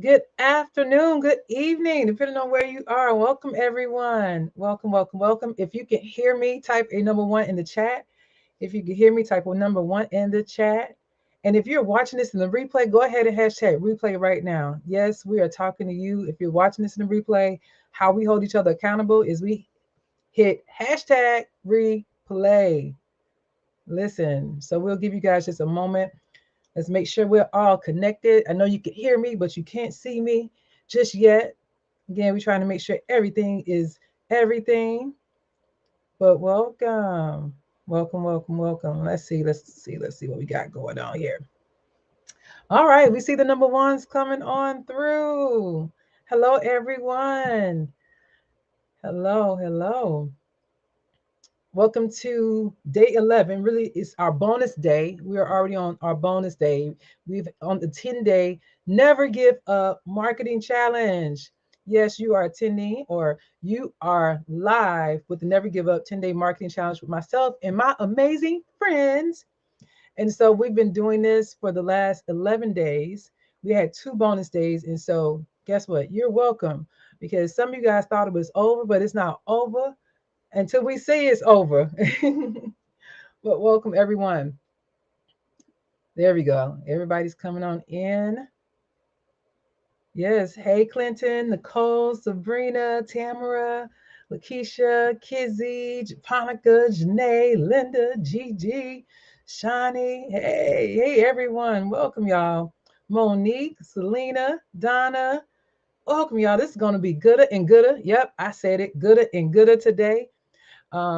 Good afternoon, good evening, depending on where you are. Welcome, everyone. Welcome, welcome, welcome. If you can hear me, type a number one in the chat. If you can hear me, type a number one in the chat. And if you're watching this in the replay, go ahead and hashtag replay right now. Yes, we are talking to you. If you're watching this in the replay, how we hold each other accountable is we hit hashtag replay. Listen, so we'll give you guys just a moment. Let's make sure we're all connected. I know you can hear me, but you can't see me just yet. Again, we're trying to make sure everything is everything. But welcome. Welcome, welcome, welcome. Let's see what we got going on here. All right, we see the number ones coming on through. Hello, everyone. Hello, hello. Welcome to day 11. Really, it's our bonus day. We are already on our bonus day. We've on the 10-day Never Give Up Marketing Challenge. Yes, you are attending or you are live with the Never Give Up 10-day marketing challenge with myself and my amazing friends. And so we've been doing this for the last 11 days. We had 2 bonus days. And so guess what? You're welcome because some of you guys thought it was over, but it's not over until we say it's over. But welcome, everyone. There we go. Everybody's coming on in. Yes. Hey, Clinton, Nicole, Sabrina, Tamara, Lakeisha, Kizzy, Japonica, Janae, Linda, Gigi, Shani. Hey, everyone. Welcome, y'all. Monique, Selena, Donna. Welcome, y'all. This is going to be gooder and gooder. Yep, I said it. Gooder and gooder today.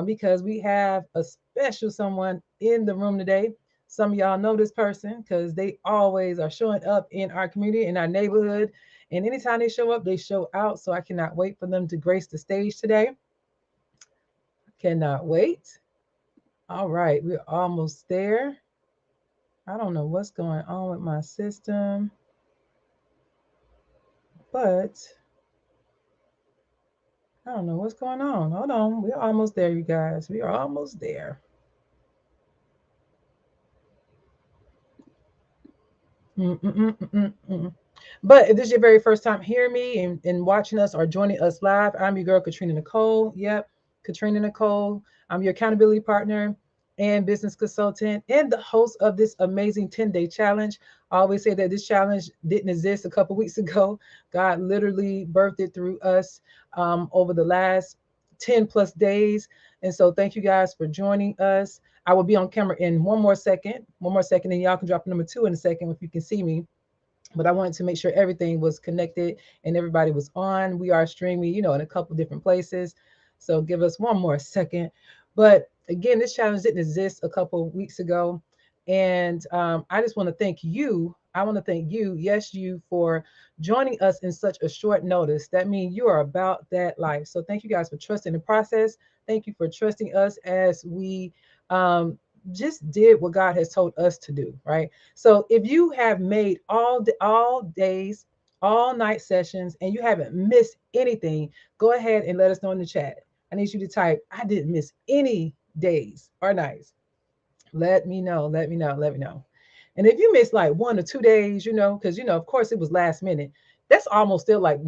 Because we have a special someone in the room today. Some of y'all know this person because they always are showing up in our community, in our neighborhood. And anytime they show up, they show out. So I cannot wait for them to grace the stage today. Cannot wait. All right, we're almost there. I don't know what's going on with my system, but I don't know what's going on. Hold on. We're almost there, you guys. We are almost there. Mm-mm-mm-mm-mm. But if this is your very first time hearing me and watching us or joining us live, I'm your girl, Katrina Nickhol. Yep, Katrina Nickhol. I'm your accountability partner and business consultant and the host of this amazing 10-day challenge. I always say that this challenge didn't exist a couple weeks ago. God literally birthed it through us over the last 10 plus days. And so thank you guys for joining us. I will be on camera in one more second, and y'all can drop number 2 in a second if you can see me, but I wanted to make sure everything was connected and everybody was on. We are streaming, in a couple different places. So give us one more second. But again, this challenge didn't exist a couple of weeks ago. And I just want to thank you. I want to thank you, yes, you, for joining us in such a short notice. That means you are about that life. So thank you guys for trusting the process. Thank you for trusting us as we um, just did what God has told us to do, right? So if you have made all days, all night sessions, and you haven't missed anything, go ahead and let us know in the chat. I need you to type, I didn't miss any days or nights. Let me know, let me know, let me know. And if you miss like 1 or 2 days, because of course it was last minute, that's almost still like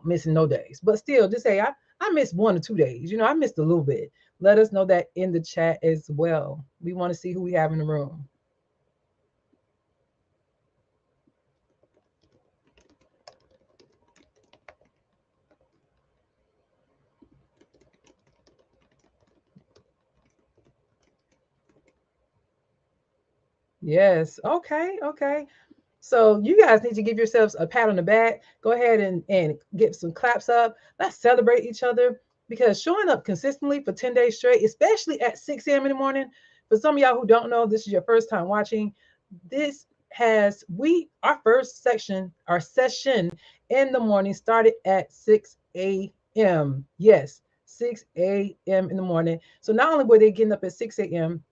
missing no days. But still, just say I missed 1 or 2 days. I missed a little bit. Let us know that in the chat as well. We want to see who we have in the room. Yes. Okay. Okay. So you guys need to give yourselves a pat on the back. Go ahead and get some claps up. Let's celebrate each other because showing up consistently for 10 days straight, especially at 6 a.m. in the morning, for some of y'all who don't know, this is your first time watching. This has our first section, our session in the morning started at 6 a.m. Yes, 6 a.m. in the morning. So not only were they getting up at 6 a.m.,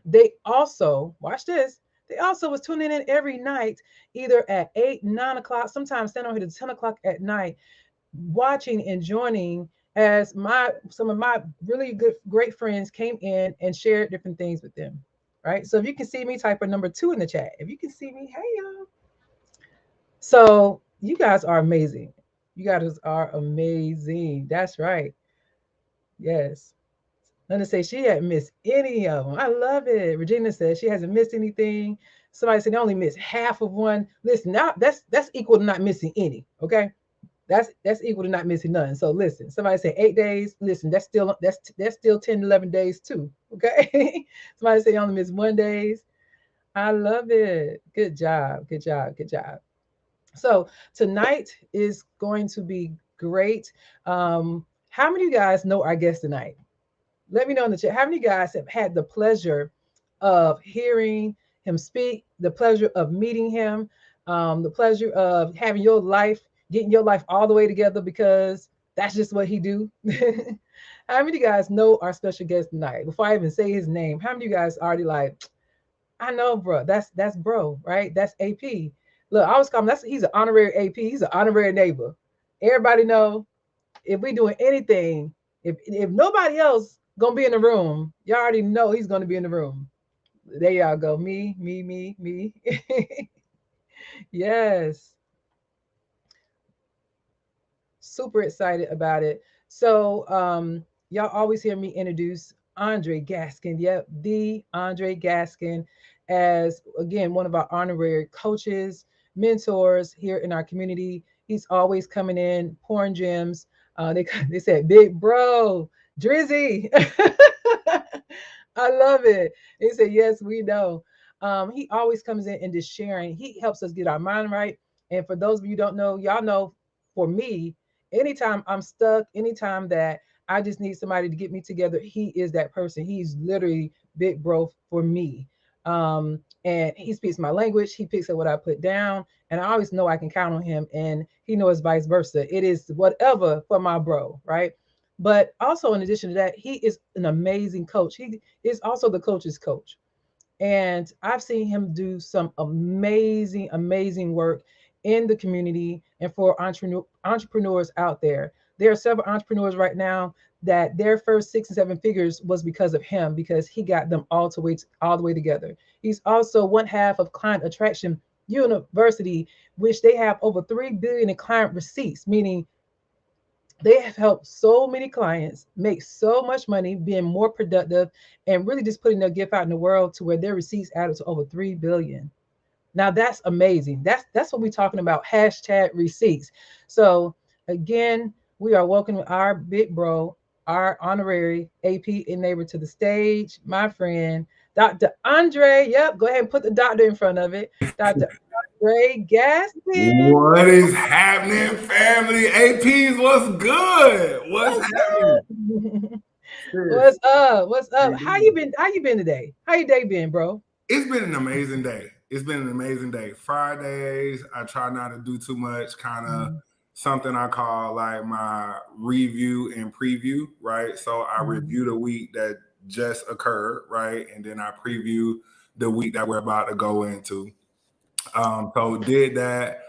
they also, watch this, they also was tuning in every night, either at 8, 9 o'clock, sometimes staying on here to 10 o'clock at night, watching and joining as some of my really great friends came in and shared different things with them. Right. So if you can see me, type a number 2 in the chat. If you can see me, hey y'all. So You guys are amazing. You guys are amazing. That's right. Yes. Linda says she hadn't missed any of them. I love it. Regina says she hasn't missed anything. Somebody said they only missed half of one. Listen, now that's equal to not missing any. Okay, that's equal to not missing none. So listen, somebody said 8 days. Listen, that's still 10, 11 days too. Okay, somebody said they only missed 1 days. I love it. Good job. Good job. Good job. So tonight is going to be great. How many of you guys know our guest tonight? Let me know in the chat. How many guys have had the pleasure of hearing him speak, the pleasure of meeting him, the pleasure of having your life, getting your life all the way together because that's just what he do? How many of you guys know our special guest tonight? Before I even say his name, how many of you guys already like, I know, bro. That's bro, right? That's AP. Look, I always call him. He's an honorary AP. He's an honorary neighbor. Everybody know if we doing anything, if nobody else gonna be in the room, y'all already know he's gonna be in the room. There y'all go. Me. Yes. Super excited about it. So y'all always hear me introduce Aundrae Gaskin. Yep, the Aundrae Gaskin, as again one of our honorary coaches, mentors here in our community. He's always coming in, pouring gems. They said, "Big bro, Drizzy." I love it. They said, "Yes, we know." He always comes in and just sharing. He helps us get our mind right. And for those of you who don't know, y'all know, for me, anytime I'm stuck, anytime that I just need somebody to get me together, he is that person. He's literally big bro for me. And he speaks my language. He picks up what I put down, and I always know I can count on him. And he knows vice versa. It is whatever for my bro, right? But also, in addition to that, he is an amazing coach. He is also the coach's coach. And I've seen him do some amazing, amazing work in the community and for entrepreneurs out there. There are several entrepreneurs right now that their first 6 and 7 figures was because of him, because he got them all the way together. He's also one half of Client Attraction University, which they have over 3 billion in client receipts, meaning they have helped so many clients make so much money, being more productive, and really just putting their gift out in the world to where their receipts added to over 3 billion. Now that's amazing. That's what we're talking about. Hashtag receipts. So again, we are welcoming our big bro, our honorary AP and neighbor to the stage, my friend, Dr. Aundrae. Yep, go ahead and put the doctor in front of it. Dr. Aundrae Gaskin. What is happening, family? APs, what's good? What's happening? What's up? What's up? How you been? How you been today? How your day been, bro? It's been an amazing day. It's been an amazing day. Fridays, I try not to do too much, kind of something I call like my review and preview, right? So I review the week that just occurred, right? And then I preview the week that we're about to go into. So did that.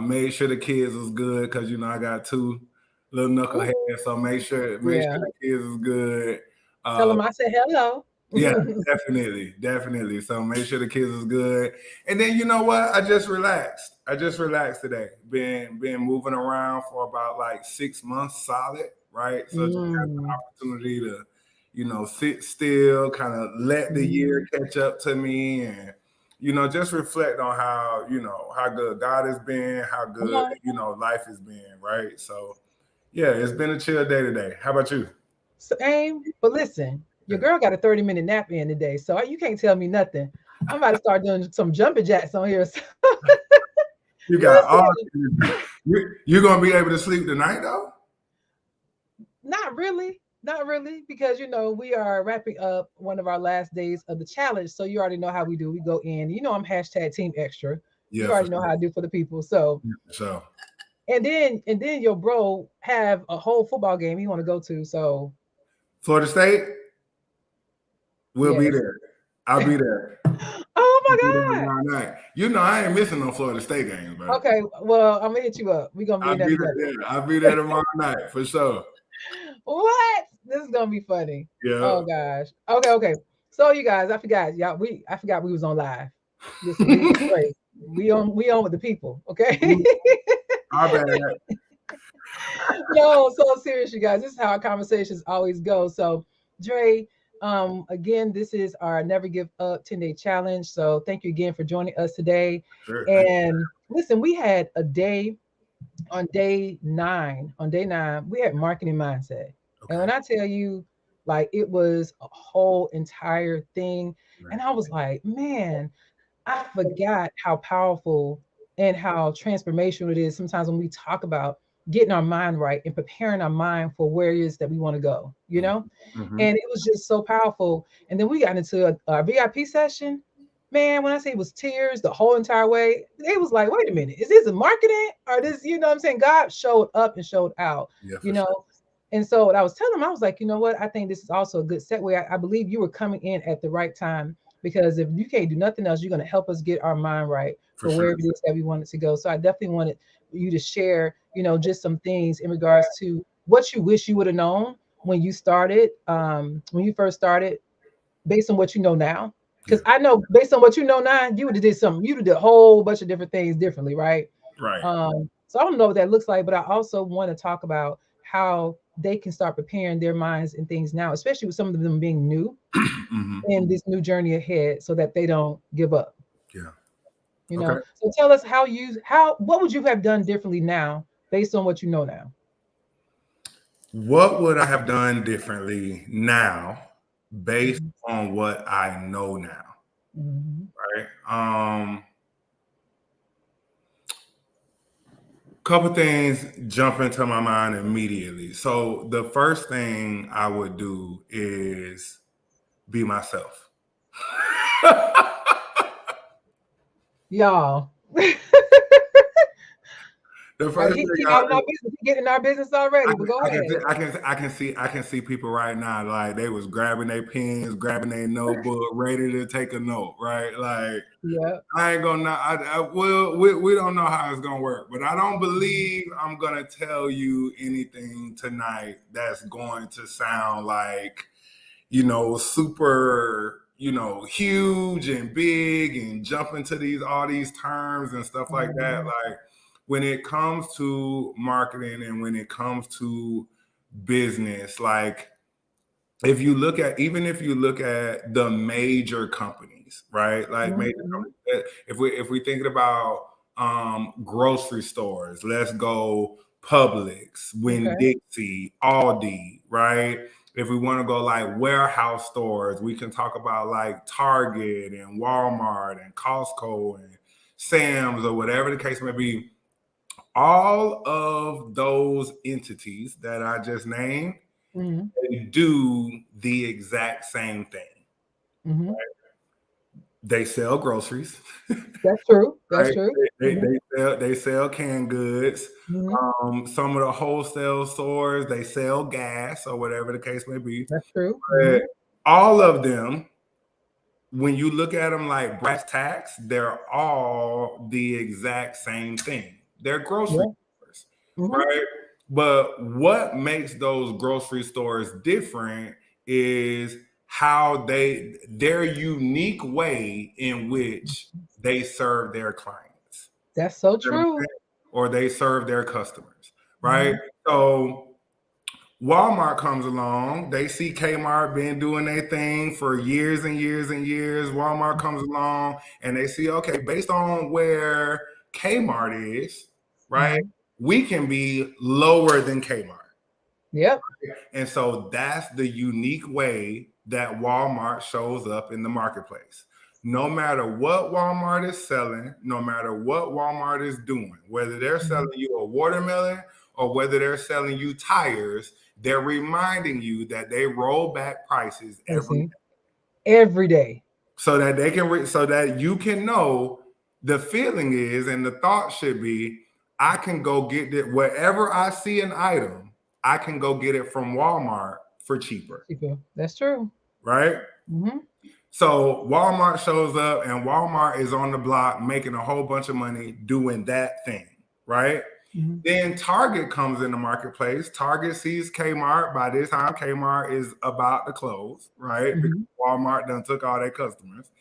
Made sure the kids was good because I got 2 little knuckleheads. So make sure the kids is good. Tell them I said hello. Yeah, definitely. So make sure the kids is good. And then you know what? I just relaxed today. Been moving around for about like 6 months solid, right? So just got the opportunity to, sit still, kind of let the year catch up to me and just reflect on how good God has been, how good, life has been, right? So, yeah, it's been a chill day today. How about you? Same, but listen, your girl got a 30-minute nap in today, so you can't tell me nothing. I'm about to start doing some jumping jacks on here. You got all. You're gonna be able to sleep tonight, though? Not really, because we are wrapping up one of our last days of the challenge. So you already know how we do. We go in. I'm hashtag Team Extra. You already know how I do for the people. So. And then your bro have a whole football game he want to go to. So. Florida State. We'll be there. I'll be there. Oh my God! I ain't missing no Florida State games, man. Okay, well I'm gonna hit you up. We gonna be in there together. I'll be there tomorrow night for sure. What? This is gonna be funny. Yeah. Oh gosh. Okay. So you guys, I forgot we was on live. Listen, we on with the people. Okay. Our bad. No, so serious, you guys. This is how our conversations always go. So, Dre, again, this is our Never Give Up 10-day challenge. So, thank you again for joining us today. Sure. And listen, we had a day on day nine, we had marketing mindset. And Okay. when I tell you, like, it was a whole entire thing. Right. And I was like, man, I forgot how powerful and how transformational it is sometimes when we talk about getting our mind right and preparing our mind for where it is that we want to go, you know? Mm-hmm. And it was just so powerful. And then we got into a VIP session. Man, when I say it was tears the whole entire way, it was like, wait a minute, is this a marketing or this, you know what I'm saying? God showed up and showed out, Yeah, you for sure. know? And so what I was telling him, I was like, you know what? I think this is also a good segue. I believe you were coming in at the right time because if you can't do nothing else, you're going to help us get our mind right For for sure. wherever it is that we want it to go. So I definitely wanted you to share, just some things in regards to what you wish you would have known when you started, when you first started, based on what you know now. Because Yeah. I know based on what you know now, you would have did something. You would have did a whole bunch of different things differently, right? Right. So I don't know what that looks like, but I also want to talk about how they can start preparing their minds and things now, especially with some of them being new Mm-hmm. in this new journey ahead, so that they don't give up. Yeah. You Okay. know. So tell us what would you have done differently now based on what you know now? What would I have done differently now based Mhm. on what I know now? Mhm. Right. Couple things jump into my mind immediately. So the first thing I would do is be myself. Y'all. The first thing He I out in our business. He getting in our business already. But go ahead. I can see people right now like they was grabbing their pens, grabbing their notebook, ready to take a note, right? Like Yeah. I ain't gonna. We don't know how it's gonna work, but I don't believe I'm gonna tell you anything tonight that's going to sound like super huge and big and jump into these all these terms and stuff like that. Mhm. Like when it comes to marketing and when it comes to business, like if you look at the major companies, right? Like major Mhm. companies, if we thinking about grocery stores, let's go Publix, Winn Okay. Dixie, Aldi, right? If we want to go like warehouse stores, we can talk about like Target and Walmart and Costco and Sam's or whatever the case may be. All of those entities that I just named, Mhm. they do the exact same thing. Mhm. They sell groceries, That's true. That's right? true. Mhm. They sell canned goods. Mhm. Some of the wholesale stores they sell gas or whatever the case may be. That's true. But Mhm. all of them, when you look at them like brass tacks, they're all the exact same thing. They're grocery Yeah. stores, Mhm. right? But what makes those grocery stores different is how their unique way in which they serve their clients. That's so You know what I'm true. saying? Or they serve their customers, right? Mhm. So Walmart comes along. They see Kmart been doing their thing for years and years and years. Walmart comes along and they see, okay, based on where Kmart is, right, Mhm. we can be lower than Kmart. Yep. And so that's the unique way that Walmart shows up in the marketplace. No matter what Walmart is selling, no matter what Walmart is doing, whether they're Mhm. selling you a watermelon or whether they're selling you tires, they're reminding you that they roll back prices I every see. Every day. so that so that you can know the feeling is and the thought should be I can go get it wherever I see an item, I can go get it from Walmart for cheaper, People. That's true. right? Mhm. So Walmart shows up and Walmart is on the block making a whole bunch of money doing that thing, right? Mhm. Then Target comes in the marketplace. Target sees Kmart. By this time, Kmart is about to close, right? Because Mhm. Walmart done took all their customers.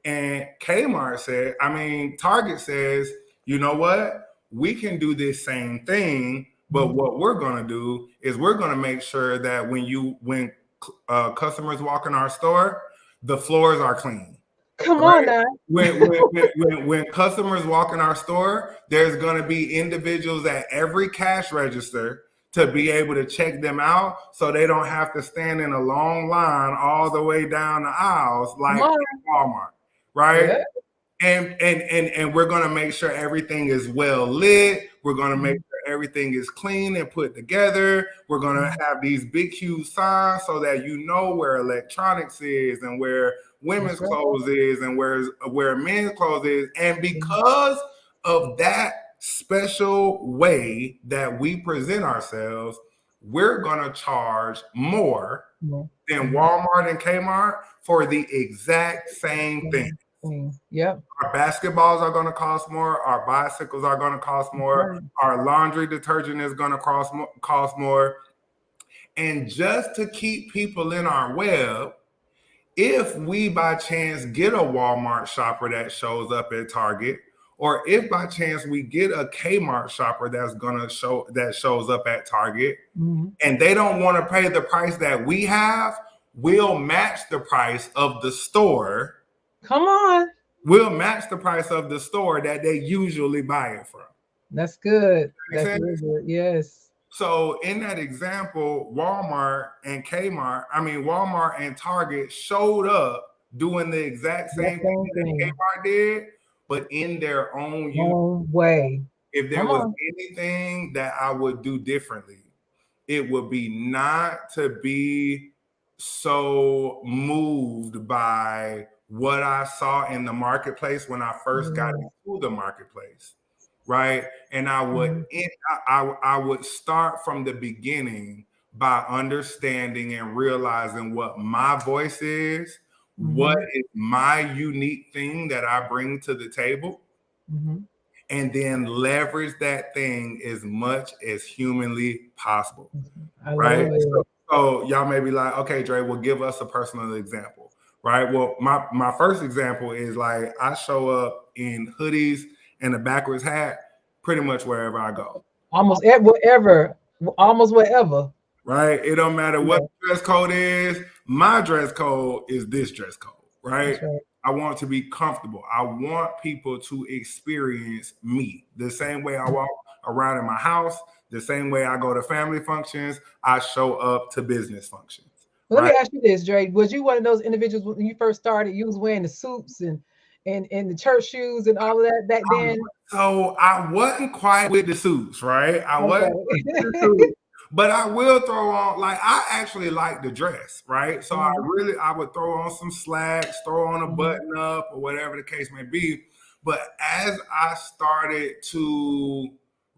And Target says, you know what? we can do this same thing, but what we're going to do is we're going to make sure that when customers walk in our store, the floors are clean. Come on Right? now. When customers walk in our store, there's going to be individuals at every cash register to be able to check them out, so they don't have to stand in a long line all the way down the aisles like Walmart, right? Yeah. And we're going to make sure everything is well lit. We're going to make sure everything is clean and put together. We're going to have these big, huge signs so that you know where electronics is and where women's clothes is and where men's clothes is. And because of that special way that we present ourselves, we're going to charge more than Walmart and Kmart for the exact same thing. Yep. Our basketballs are going to cost more. Our bicycles are going to cost more. Right. Our laundry detergent is going to cost more. And just to keep people in our web, if we by chance get a Walmart shopper that shows up at Target, or if by chance we get a Kmart shopper that shows up at Target, and they don't want to pay the price that we have, we'll match the price of the store. Come on. We'll match the price of the store that they usually buy it from. That's good. That's really good. Yes. So in that example, Walmart and Target showed up doing the exact same thing that Kmart did, but in their own way. If there was anything that I would do differently, it would be not to be so moved by what I saw in the marketplace when I first got into the marketplace, right? And I would start from the beginning by understanding and realizing what my voice is, what is my unique thing that I bring to the table, and then leverage that thing as much as humanly possible, right? So y'all may be like, okay, Dre, well, give us a personal example. Right. Well, my first example is like I show up in hoodies and a backwards hat pretty much wherever I go. Almost wherever. Right. It don't matter what the dress code is. My dress code is this dress code. Right. I want to be comfortable. I want people to experience me the same way I walk around in my house, the same way I go to family functions, I show up to business functions. Let me ask you this, Dre. Was you one of those individuals when you first started? You was wearing the suits and the church shoes and all of that back then? So I wasn't quite with the suits, right? I wasn't with the suits, but I will throw on, like, I actually like the dress, right? So I would throw on some slacks, throw on a button up or whatever the case may be. But as I started to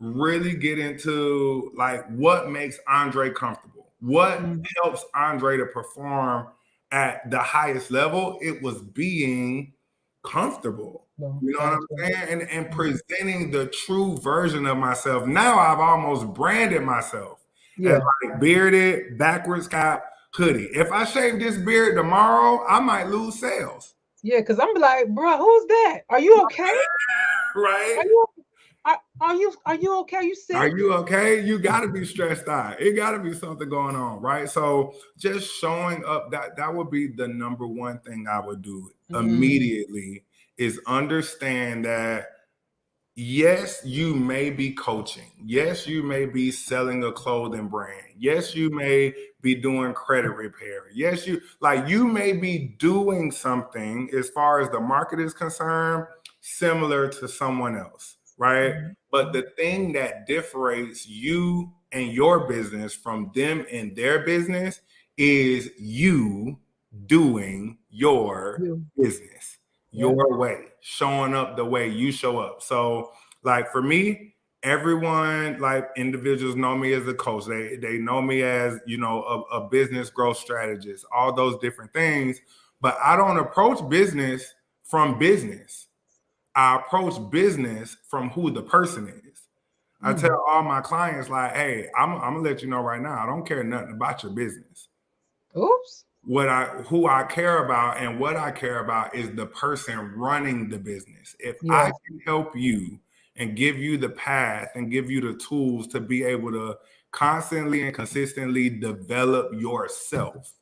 really get into like what makes Aundrae comfortable, what helps Aundrae to perform at the highest level, it was being comfortable. You know what I'm saying? And presenting the true version of myself. Now I've almost branded myself as like bearded, backwards cap, hoodie. If I shave this beard tomorrow, I might lose sales. Yeah, because I'm like, bro, who's that? Are you okay? Right? Are you okay? You sick? Are you okay? You got to be stressed out. It got to be something going on, right? So just showing up, that would be the number one thing I would do immediately, is understand that yes, you may be coaching. Yes, you may be selling a clothing brand. Yes, you may be doing credit repair. Yes, you may be doing something as far as the market is concerned, similar to someone else. Right. But the thing that differentiates you and your business from them and their business is you doing your business, your way, showing up the way you show up. So like for me, everyone, like individuals know me as a coach. They know me as, a business growth strategist, all those different things. But I don't approach business from business. I approach business from who the person is. I tell all my clients, like, hey, I'm gonna let you know right now, I don't care nothing about your business. Oops. Who I care about and what I care about is the person running the business. If I can help you and give you the path and give you the tools to be able to constantly and consistently develop yourself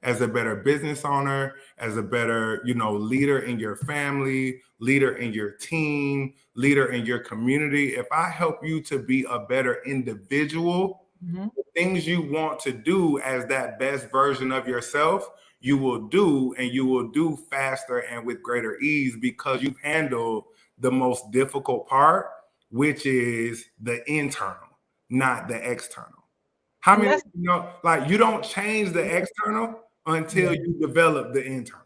as a better business owner, as a better, leader in your family, leader in your team, leader in your community. If I help you to be a better individual, the things you want to do as that best version of yourself, you will do, and you will do faster and with greater ease because you've handled the most difficult part, which is the internal, not the external. How And many, that's like, you don't change the external until yeah, you develop the internal.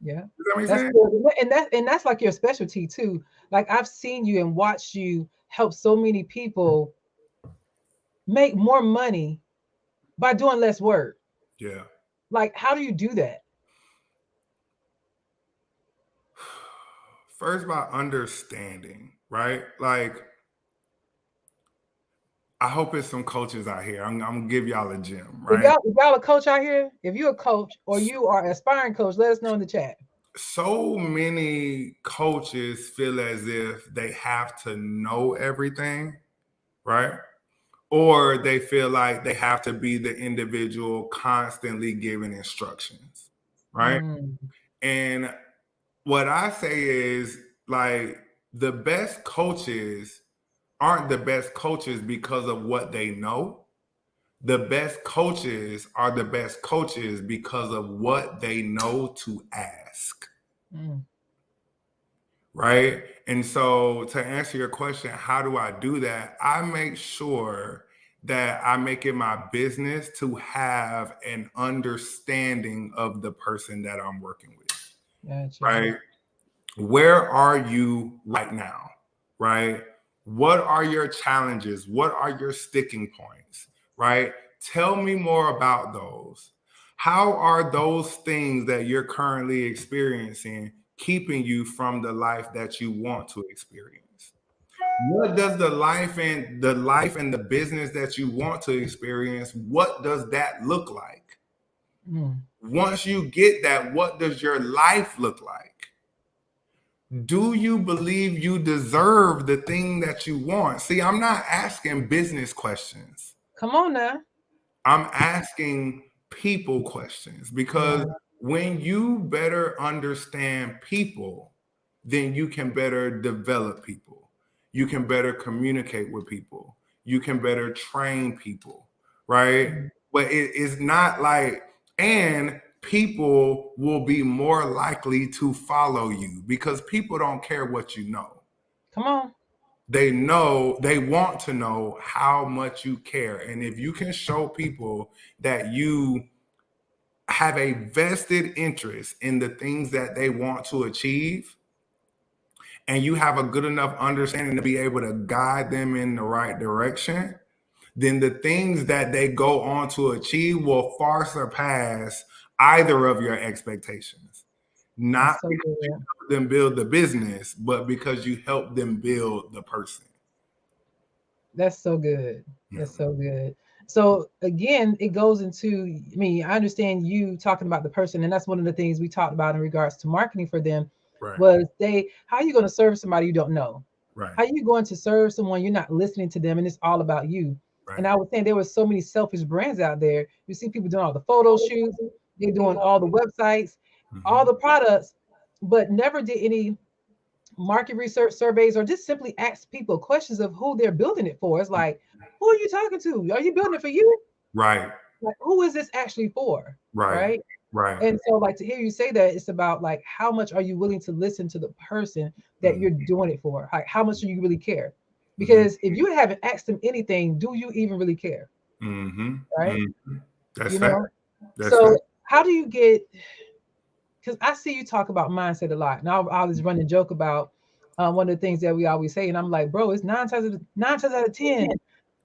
yeah. Does that make That's sense? good. And that's like your specialty too. Like I've seen you and watched you help so many people make more money by doing less work. Yeah. Like, how do you do that? First, by understanding, right? Like, I hope it's some coaches out here. I'm gonna give y'all a gem, If right? y'all a coach out here, if you're a coach or you are an aspiring coach, let us know in the chat. So many coaches feel as if they have to know everything, right? Or they feel like they have to be the individual constantly giving instructions, right? Mm, And what I say is, like, the best coaches aren't the best coaches because of what they know. The best coaches are the best coaches because of what they know to ask. mm. Right. And so, to answer your question, how do I do that? I make sure that I make it my business to have an understanding of the person that I'm working with. Gotcha. Right. Where are you right now? Right. What are your challenges? What are your sticking points? Right. Tell me more about those. How are those things that you're currently experiencing keeping you from the life that you want to experience? What does the business that you want to experience, what does that look like? Mm. Once you get that, what does your life look like? Do you believe you deserve the thing that you want? See, I'm not asking business questions. Come on now. I'm asking people questions because Yeah. when you better understand people, then you can better develop people. You can better communicate with people. You can better train people, right? Mm. But it is not like, and people will be more likely to follow you because people don't care what you know. Come on. They want to know how much you care. And if you can show people that you have a vested interest in the things that they want to achieve, and you have a good enough understanding to be able to guide them in the right direction, then the things that they go on to achieve will far surpass either of your expectations. Not That's so because you good. help them build the business, but because you help them build the person. That's so good. Yeah. That's so good. So again, it goes into me. I understand you talking about the person, and that's one of the things we talked about in regards to marketing for them. Right. Was how are you going to serve somebody you don't know? Right. How are you going to serve someone you're not listening to them, and it's all about you? Right. And I was saying there were so many selfish brands out there. You see people doing all the photo shoots, they're doing all the websites, all Mhm. the products, but never did any market research surveys or just simply ask people questions of who they're building it for. It's like, who are you talking to? Are you building it for you? Right. Like, who is this actually for? Right. Right. Right. And so, like, to hear you say that, it's about like how much are you willing to listen to the person that Mhm. you're doing it for? Like, how much do you really care? Mhm. Because if you haven't asked them anything, do you even really care? Mhm. Right. Mhm. That's You fact. know? That's So, fact. how do you get, because I see you talk about mindset a lot. And I always run and joke about one of the things that we always say. And I'm like, bro, it's nine times out of 10,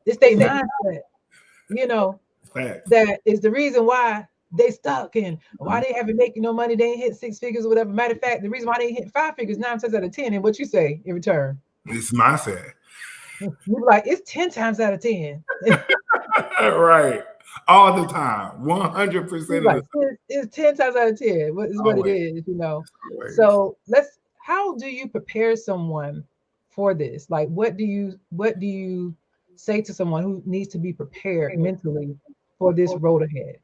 it's their mindset, you know, Facts. that is the reason why they stuck and why they haven't making no money. They ain't hit six figures or whatever. Matter of fact, the reason why they ain't hit five figures 9 times out of 10, and what you say in return, It's mindset. you be like, it's 10 times out of 10. Right. All the time. 100% He's of the like, time. it's 10 times out of 10. What is what it Always. is, you know. Always. So how do you prepare someone for this? Like, what do you say to someone who needs to be prepared mentally for this road ahead?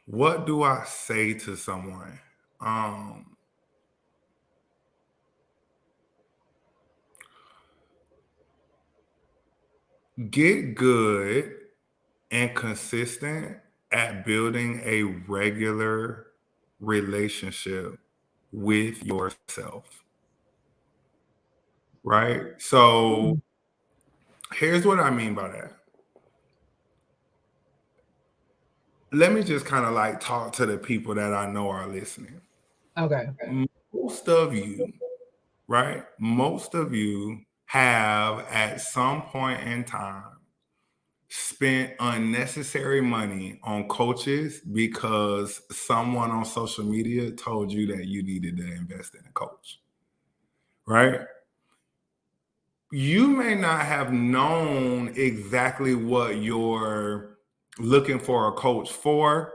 What do I say to someone? Um, get good and consistent at building a regular relationship with yourself, right? So Mm, here's what I mean by that. Let me just kind of like talk to the people that I know are listening. okay. Most of you, right? Most of you have at some point in time spent unnecessary money on coaches because someone on social media told you that you needed to invest in a coach, right? You may not have known exactly what you're looking for a coach for,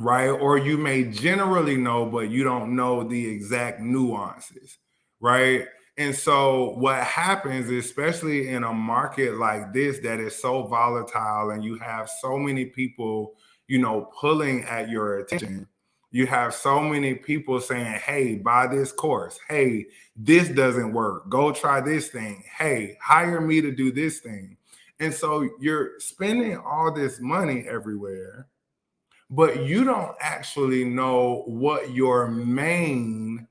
right? Or you may generally know, but you don't know the exact nuances, right? And so what happens, especially in a market like this that is so volatile and you have so many people, pulling at your attention. You have so many people saying, hey, buy this course. Hey, this doesn't work. Go try this thing. Hey, hire me to do this thing. And so you're spending all this money everywhere, but you don't actually know what your main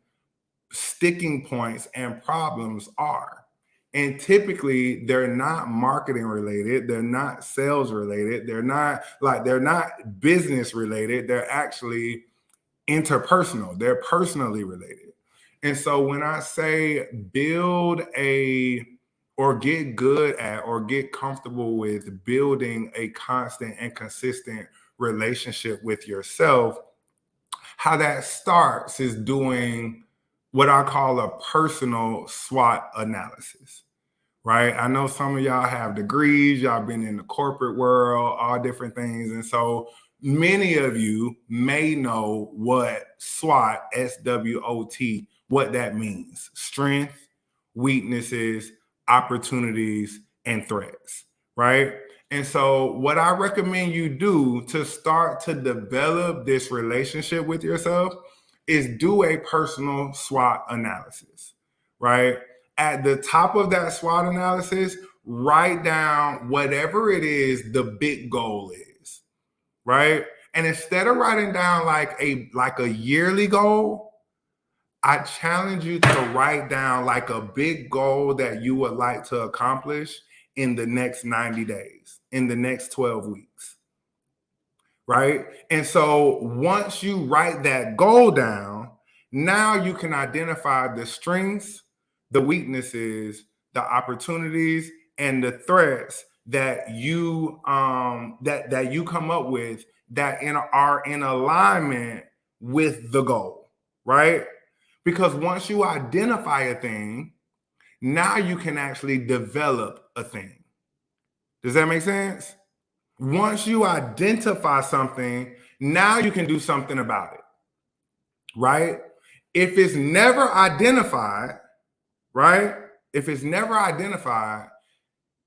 sticking points and problems are. And typically they're not marketing related, they're not sales related, they're not business related, they're actually interpersonal, they're personally related. And so when I say build a or get good at or get comfortable with building a constant and consistent relationship with yourself, how that starts is doing what I call a personal SWOT analysis, right? I know some of y'all have degrees, y'all been in the corporate world, all different things. And so many of you may know what SWOT, SWOT, what that means: strength, weaknesses, opportunities, and threats, right? And so, what I recommend you do to start to develop this relationship with yourself is do a personal SWOT analysis, right? At the top of that SWOT analysis, write down whatever it is the big goal is, right? And instead of writing down like a yearly goal, I challenge you to write down like a big goal that you would like to accomplish in the next 90 days, in the next 12 weeks, right? And so once you write that goal down, now you can identify the strengths, the weaknesses, the opportunities, and the threats that you come up with that are in alignment with the goal, right? Because once you identify a thing, now you can actually develop a thing. Does that make sense? Once you identify something, now you can do something about it, right? If it's never identified, right? If it's never identified,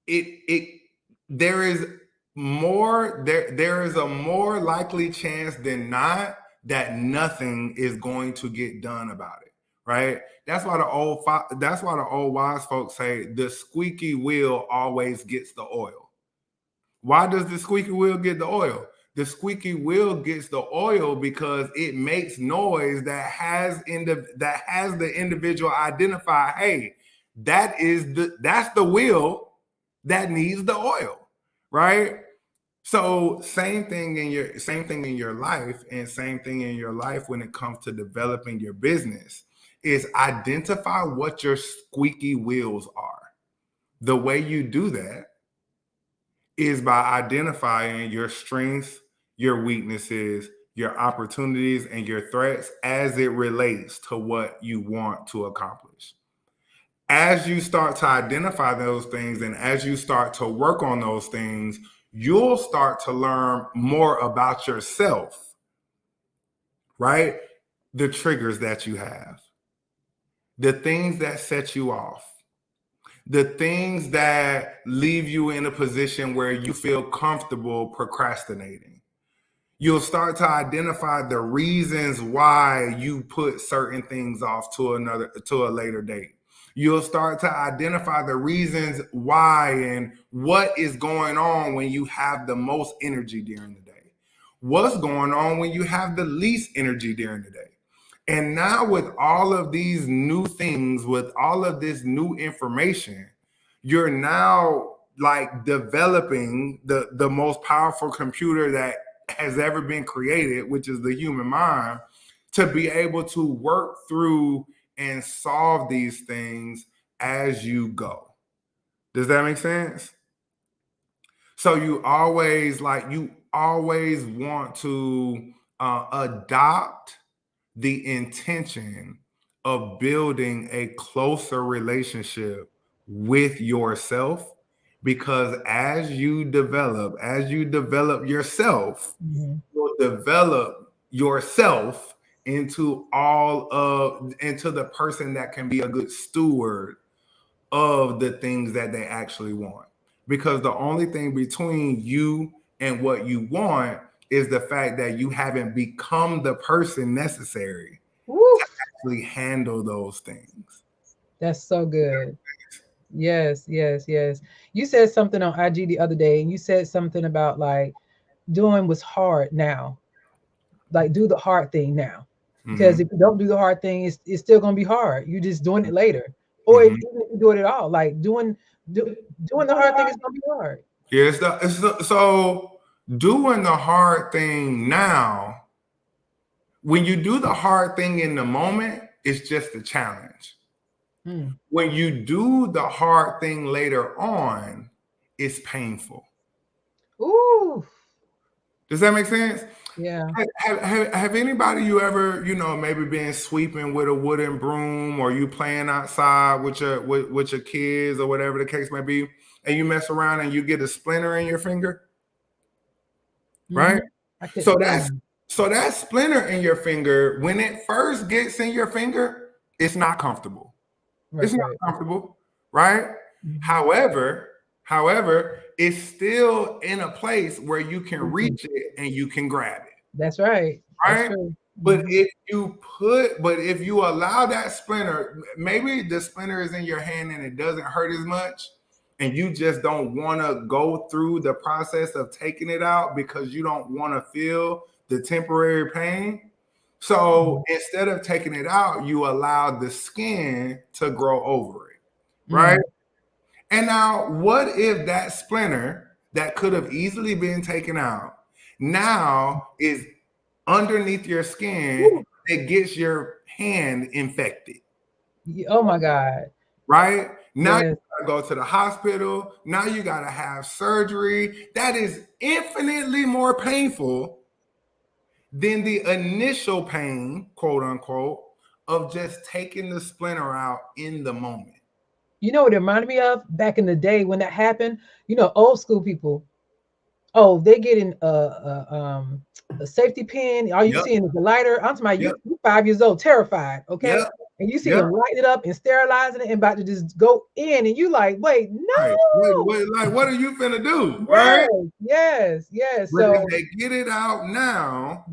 it there is there is a more likely chance than not that nothing is going to get done about it, right? That's why the old wise folks say the squeaky wheel always gets the oil. Why does the squeaky wheel get the oil? The squeaky wheel gets the oil because it makes noise that has the individual identify, hey, that's the wheel that needs the oil, right? So same thing in your life, and same thing in your life when it comes to developing your business is identify what your squeaky wheels are. The way you do that is by identifying your strengths, your weaknesses, your opportunities, and your threats as it relates to what you want to accomplish. As you start to identify those things and as you start to work on those things, you'll start to learn more about yourself, right? The triggers that you have, the things that set you off, the things that leave you in a position where you feel comfortable procrastinating. You'll start to identify the reasons why you put certain things off to a later date. You'll start to identify the reasons why and what is going on when you have the most energy during the day. What's going on when you have the least energy during the day. And now with all of these new things, with all of this new information, you're now like developing the most powerful computer that has ever been created, which is the human mind, to be able to work through and solve these things as you go. Does that make sense? So you always want to adopt the intention of building a closer relationship with yourself, because as you develop yourself, you'll develop yourself into the person that can be a good steward of the things that they actually want. Because the only thing between you and what you want is the fact that you haven't become the person necessary to actually handle those things. That's so good. Yes, yes, yes. You said something on IG the other day, and you said something about like doing what's hard now. Like do the hard thing now. Because Mm-hmm. if you don't do the hard thing, it's still gonna be hard. You're just doing it later. Or if, Mm-hmm. even if you do it at all, like doing the hard thing is gonna be hard. Yeah, so doing the hard thing now, when you do the hard thing in the moment, it's just a challenge. Mm. When you do the hard thing later on, it's painful. Ooh, Does that make sense? yeah. Have anybody you ever, maybe been sweeping with a wooden broom, or you playing outside with your kids or whatever the case may be, and you mess around and you get a splinter in your finger, Mm-hmm. right? I catch So feelings. that splinter in your finger, when it first gets in your finger, it's not comfortable. Right, It's not right. comfortable, right? Mm-hmm. However, it's still in a place where you can Mhm. reach it and you can grab it, That's right. That's right? true. But Mm-hmm. if you allow that splinter, maybe the splinter is in your hand and it doesn't hurt as much, and you just don't want to go through the process of taking it out because you don't want to feel the temporary pain. So instead of taking it out, you allow the skin to grow over it, right? Mm. And now, what if that splinter that could have easily been taken out now is underneath your skin? Woo. It gets your hand infected, Oh my God. right? Now you Yes. gotta go to the hospital. Now you gotta have surgery. That is infinitely more painful than the initial pain, quote unquote, of just taking the splinter out in the moment. You know what it reminded me of back in the day when that happened? You know, old school people. Oh, they get in a safety pin. All you Yep, seeing is the lighter. I'm talking about yep, you 5 years old, terrified. Okay. yep, And you see yep. them lighting it up and sterilizing it and about to just go in. And you like, wait, Right. no. Like, what are you finna do? Yes, Right. yes, yes. But if So they get it out now,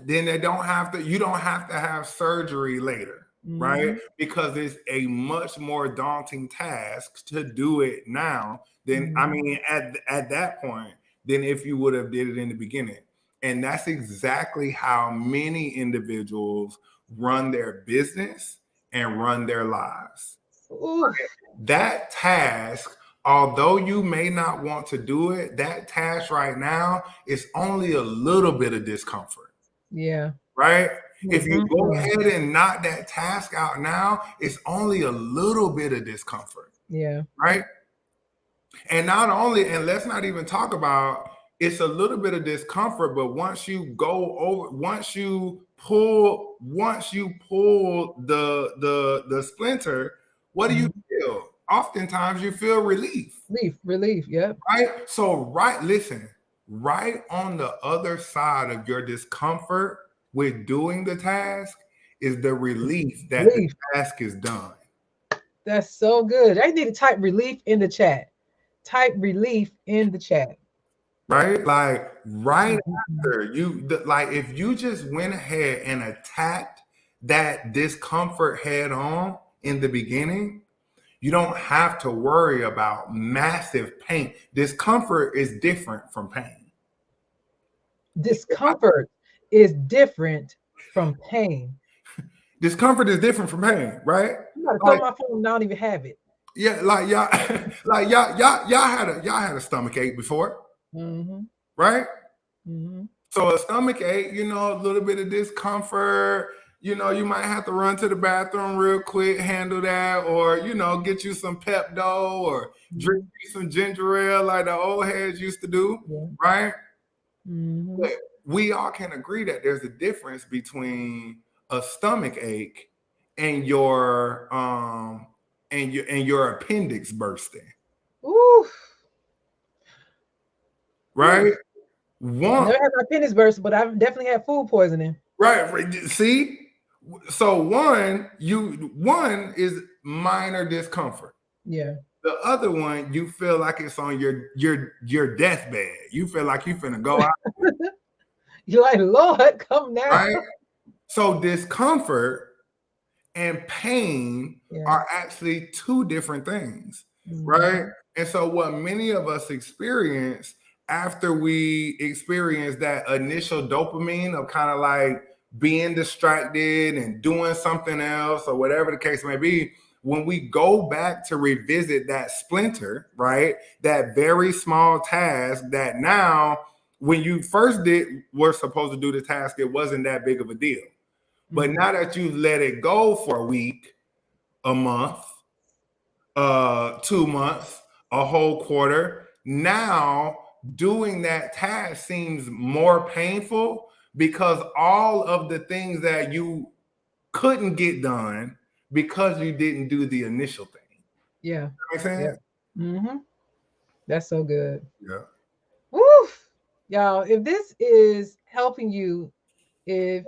then you don't have to have surgery later, right? mhm, Because it's a much more daunting task to do it now than, I mhm, mean, at that point, than if you would have did it in the beginning. And that's exactly how many individuals run their business and run their lives. oof, That task, although you may not want to do it, that task right now is only a little bit of discomfort, yeah. right? If you go Mm-mm-mm. ahead and knock that task out now, it's only a little bit of discomfort, Yeah. right? And not only, and let's not even talk about it's a little bit of discomfort, but once you pull the splinter, what do you Mhm. feel? Oftentimes you feel relief, Relief. Yep. right? So listen, right on the other side of your discomfort with doing the task is the relief that the Relief. task is done. That's so good. I need to type relief in the chat. Type relief in the chat. Right? Like right Mhm. after like if you just went ahead and attacked that discomfort head on in the beginning, you don't have to worry about massive pain. Discomfort is different from pain. Discomfort is different from pain. Discomfort is different from pain, right? I'm about to throw Like, my phone and I don't even have it. yeah, like y'all, like y'all had a stomach ache before, Mm-hmm. right? Mm-hmm. So a stomach ache, a little bit of discomfort. You might have to run to the bathroom real quick, handle that, or get you some Pepto or drink Mm-hmm. you some ginger ale like the old heads used to do, Yeah. right? Mm-hmm. But we all can agree that there's a difference between a stomach ache and your appendix bursting, Ooh. Ooh. right? One Never had my penis burst, but I've definitely had food poisoning. right. See, so one is minor discomfort. Yeah. The other one, you feel like it's on your deathbed. You feel like you finna go out, You're like, Lord, come now. right? So discomfort and pain Yeah. are actually two different things, right? Mm-hmm. And so, what many of us experience after we experience that initial dopamine of kind of like being distracted and doing something else or whatever the case may be, when we go back to revisit that splinter, right? That very small task that now, when you first were supposed to do the task, it wasn't that big of a deal. But Mm-hmm. now that you've let it go for a week, a month, 2 months, a whole quarter, now doing that task seems more painful because all of the things that you couldn't get done because you didn't do the initial thing. Yeah. You know what I'm Yeah. saying? Mm-hmm. That's so good. Yeah. Woof. Y'all, if this is helping you, if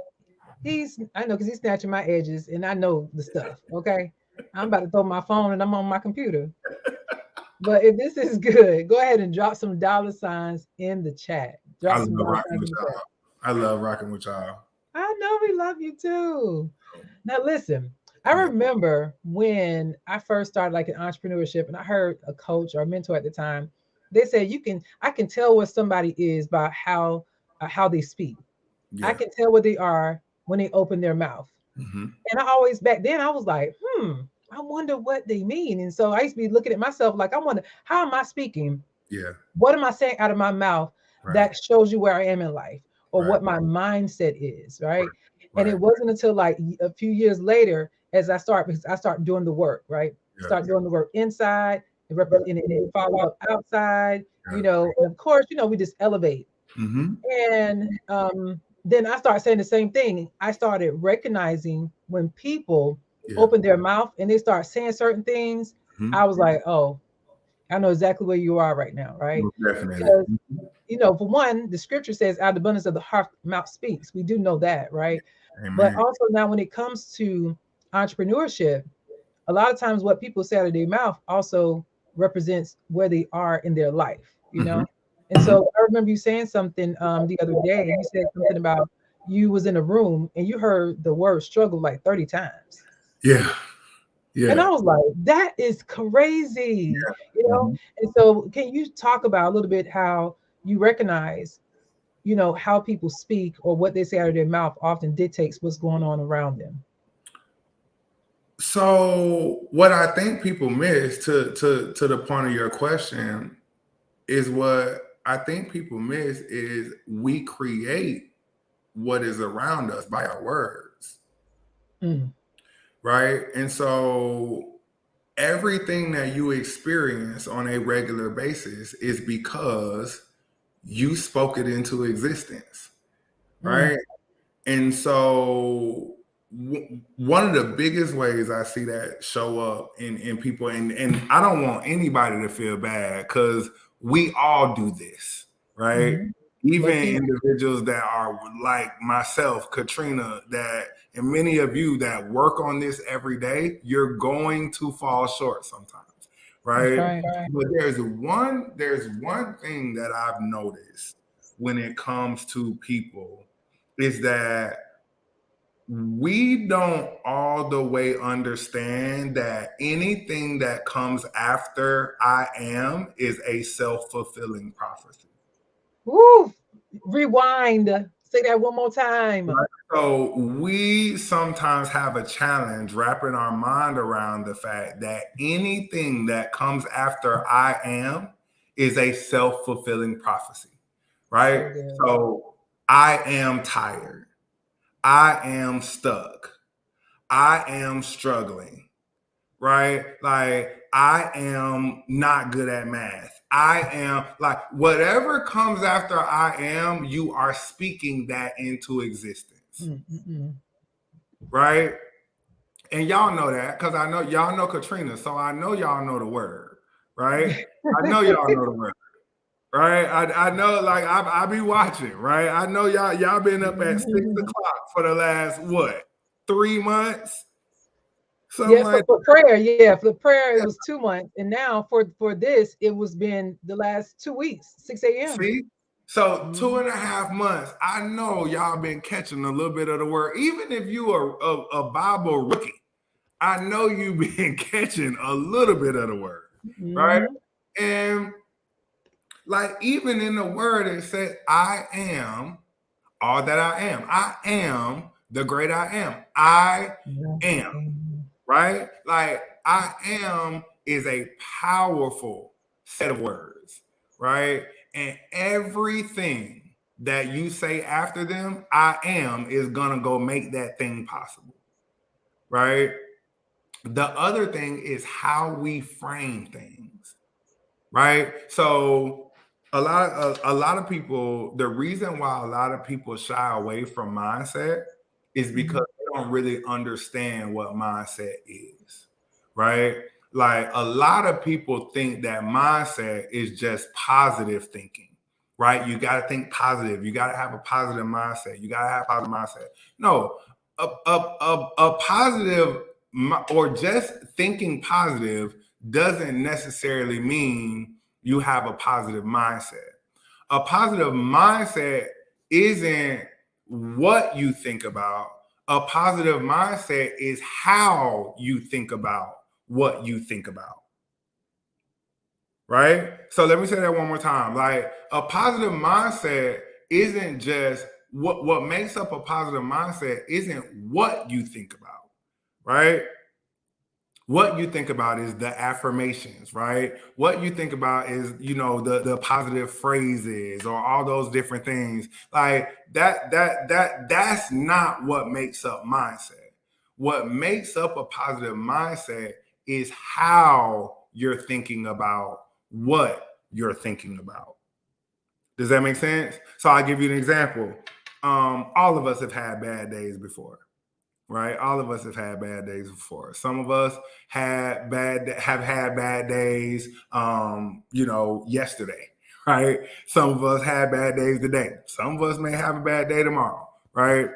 I know because he's snatching my edges and I know the stuff. Okay. I'm about to throw my phone and I'm on my computer. But if this is good, go ahead and drop some dollar signs in the chat. I Drop love some dollar rocking signs with in the chat. y'all. I love rocking with y'all. I know we love you too. Now listen, I Yeah. remember when I first started like in entrepreneurship and I heard a coach or a mentor at the time, they said I can tell what somebody is by how they speak. I Yeah. can tell what they are when they open their mouth. Mm-hmm. And I always back then I was like, I wonder what they mean. And so I used to be looking at myself like, I wonder, how am I speaking? Yeah. What am I saying out of my mouth Right. that shows you where I am in life or Right. what my mindset is, right? And Right. it wasn't until like a few years later because I start doing the work, right? Yeah. Start doing the work inside and it follow up outside, Yeah. and of course, we just elevate. Mm-hmm. And then I started saying the same thing. I started recognizing when people Yeah. open their mouth and they start saying certain things, Mm-hmm. I was like, oh, I know exactly where you are right now, right? Definitely. Because for one, the scripture says, out of the abundance of the heart, mouth speaks. We do know that, right? But Amen. also now, when it comes to entrepreneurship, a lot of times what people say out of their mouth also represents where they are in their life. And Mm-hmm. so I remember you saying something the other day. You said something about you was in a room and you heard the word struggle like 30 times. Yeah. And Yeah. I was like, that is crazy, Mhm. And so can you talk about a little bit how you recognize, how people speak or what they say out of their mouth often dictates what's going on around them? So what I think people miss to the point of your question is what I think people miss is we create what is around us by our words, Mm, right? And so everything that you experience on a regular basis is because you spoke it into existence, mm, right? And so one of the biggest ways I see that show up in people, and I don't want anybody to feel bad because we all do this, right? mm, Even Lucky. individuals that are like myself, Katrina, that and many of you that work on this every day, you're going to fall short sometimes, That's right? right. But there's one thing that I've noticed when it comes to people is that we don't all the way understand that anything that comes after I am is a self-fulfilling prophecy. Woo! Rewind. Say that one more time. Right? So we sometimes have a challenge wrapping our mind around the fact that anything that comes after I am is a self-fulfilling prophecy, right? So good. So I am tired. I am stuck. I am struggling, right? Like I am not good at math. I am like whatever comes after I am, you are speaking that into existence, Mm-mm. right? And y'all know that because I know y'all know Katrina, so I know y'all know the word, right? I know y'all know the word, right? I know, like I be watching, right? I know y'all been up at 6 o'clock for the last what 3 months, something Yeah, like for prayer. Yeah, for the prayer, it was 2 months. And now for this, it was been the last 2 weeks, 6 a.m. See? So two Mhm. and a half months. I know y'all been catching a little bit of the word. Even if you are a Bible rookie, I know you've been catching a little bit of the word, right? Mhm. And like even in the word, it said, I am all that I am. I am the great I am. I Yeah. am, Amen. right? Like I am is a powerful set of words, right? And everything that you say after them, I am, is gonna go make that thing possible, right? The other thing is how we frame things, right? So a lot of people, the reason why a lot of people shy away from mindset is because Mhm. they don't really understand what mindset is, right? Like a lot of people think that mindset is just positive thinking, right? You got to think positive. You got to have a positive mindset. You got to have a positive mindset. No, a positive or just thinking positive doesn't necessarily mean you have a positive mindset. A positive mindset isn't what you think about. A positive mindset is how you think about what you think about. Right? So let me say that one more time. Like a positive mindset isn't just what makes up a positive mindset isn't what you think about, right? What you think about is the affirmations, right? What you think about is, the positive phrases or all those different things. Like that's not what makes up mindset. What makes up a positive mindset is how you're thinking about what you're thinking about. Does that make sense? So I'll give you an example. All of us have had bad days before, right? All of us have had bad days before. Some of us have had bad days, yesterday, right? Some of us had bad days today. Some of us may have a bad day tomorrow, right?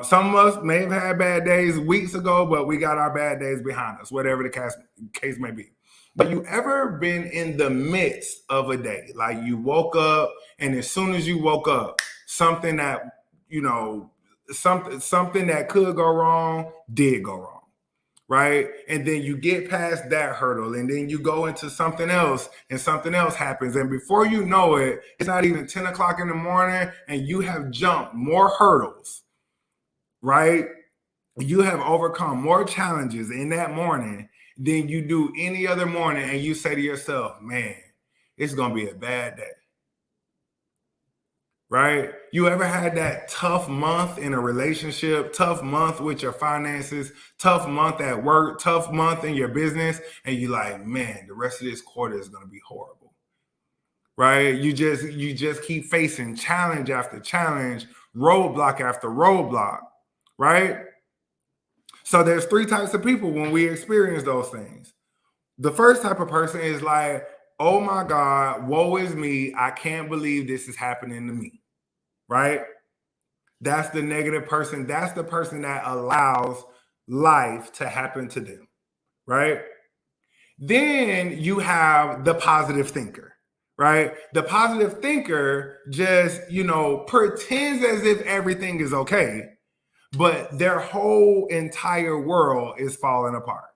Some of us may have had bad days weeks ago, but we got our bad days behind us, whatever the case may be. But you ever been in the midst of a day, like you woke up, and as soon as you woke up, something that you know something that could go wrong did go wrong, right? And then you get past that hurdle, and then you go into something else, and something else happens, and before you know it, it's not even 10 o'clock in the morning, and you have jumped more hurdles, right? You have overcome more challenges in that morning than you do any other morning, and you say to yourself, man, it's gonna be a bad day, right? You ever had that tough month in a relationship, tough month with your finances, tough month at work, tough month in your business, and you like, man, the rest of this quarter is going to be horrible, right? You just keep facing challenge after challenge, roadblock after roadblock, right? So there's three types of people when we experience those things. The first type of person is like, oh my God, woe is me. I can't believe this is happening to me. right? That's the negative person. That's the person that allows life to happen to them, right? Then you have the positive thinker, right? The positive thinker just, pretends as if everything is okay, but their whole entire world is falling apart,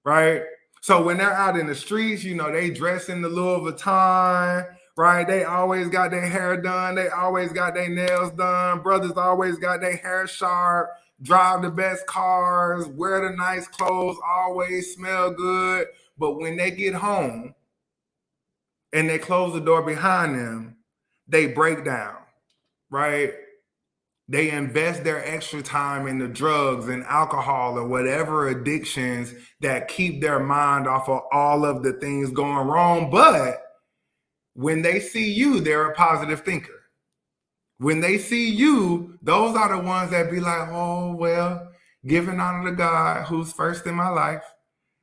right? So when they're out in the streets, they dress in the Louis Vuitton, right? They always got their hair done. They always got their nails done. Brothers always got their hair sharp, drive the best cars, wear the nice clothes, always smell good. But when they get home and they close the door behind them, they break down, right? They invest their extra time in the drugs and alcohol or whatever addictions that keep their mind off of all of the things going wrong. But when they see you, they're a positive thinker. When they see you, those are the ones that be like, oh, well, giving honor to God, who's first in my life,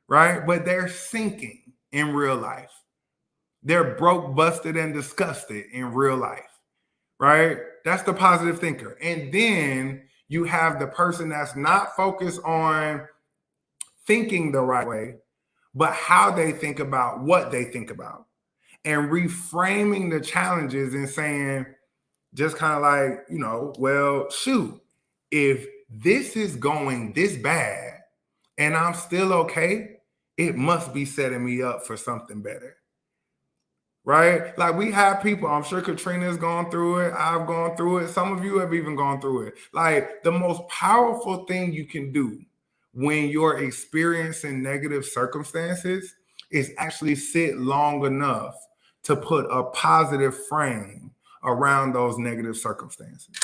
right? But they're sinking in real life. They're broke, busted, and disgusted in real life, right? That's the positive thinker. And then you have the person that's not focused on thinking the right way, but how they think about what they think about and reframing the challenges and saying, just kind of like, well, shoot, if this is going this bad and I'm still okay, it must be setting me up for something better. Right? Like we have people, I'm sure Katrina's gone through it. I've gone through it. Some of you have even gone through it. Like the most powerful thing you can do when you're experiencing negative circumstances is actually sit long enough to put a positive frame around those negative circumstances.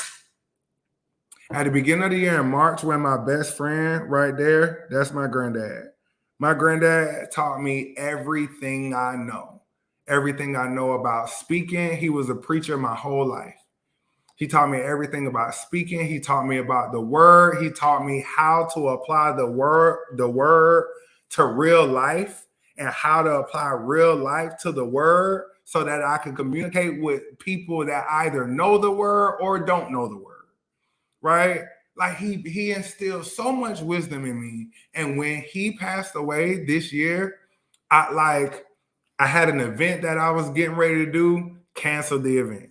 At the beginning of the year in March, when my best friend right there, that's my granddad. My granddad taught me everything I know. Everything I know about speaking. He was a preacher my whole life. He taught me everything about speaking. He taught me about the word. He taught me how to apply the word to real life and how to apply real life to the word so that I can communicate with people that either know the word or don't know the word, right? Like he instilled so much wisdom in me. And when he passed away this year, I had an event that I was getting ready to do, canceled the event.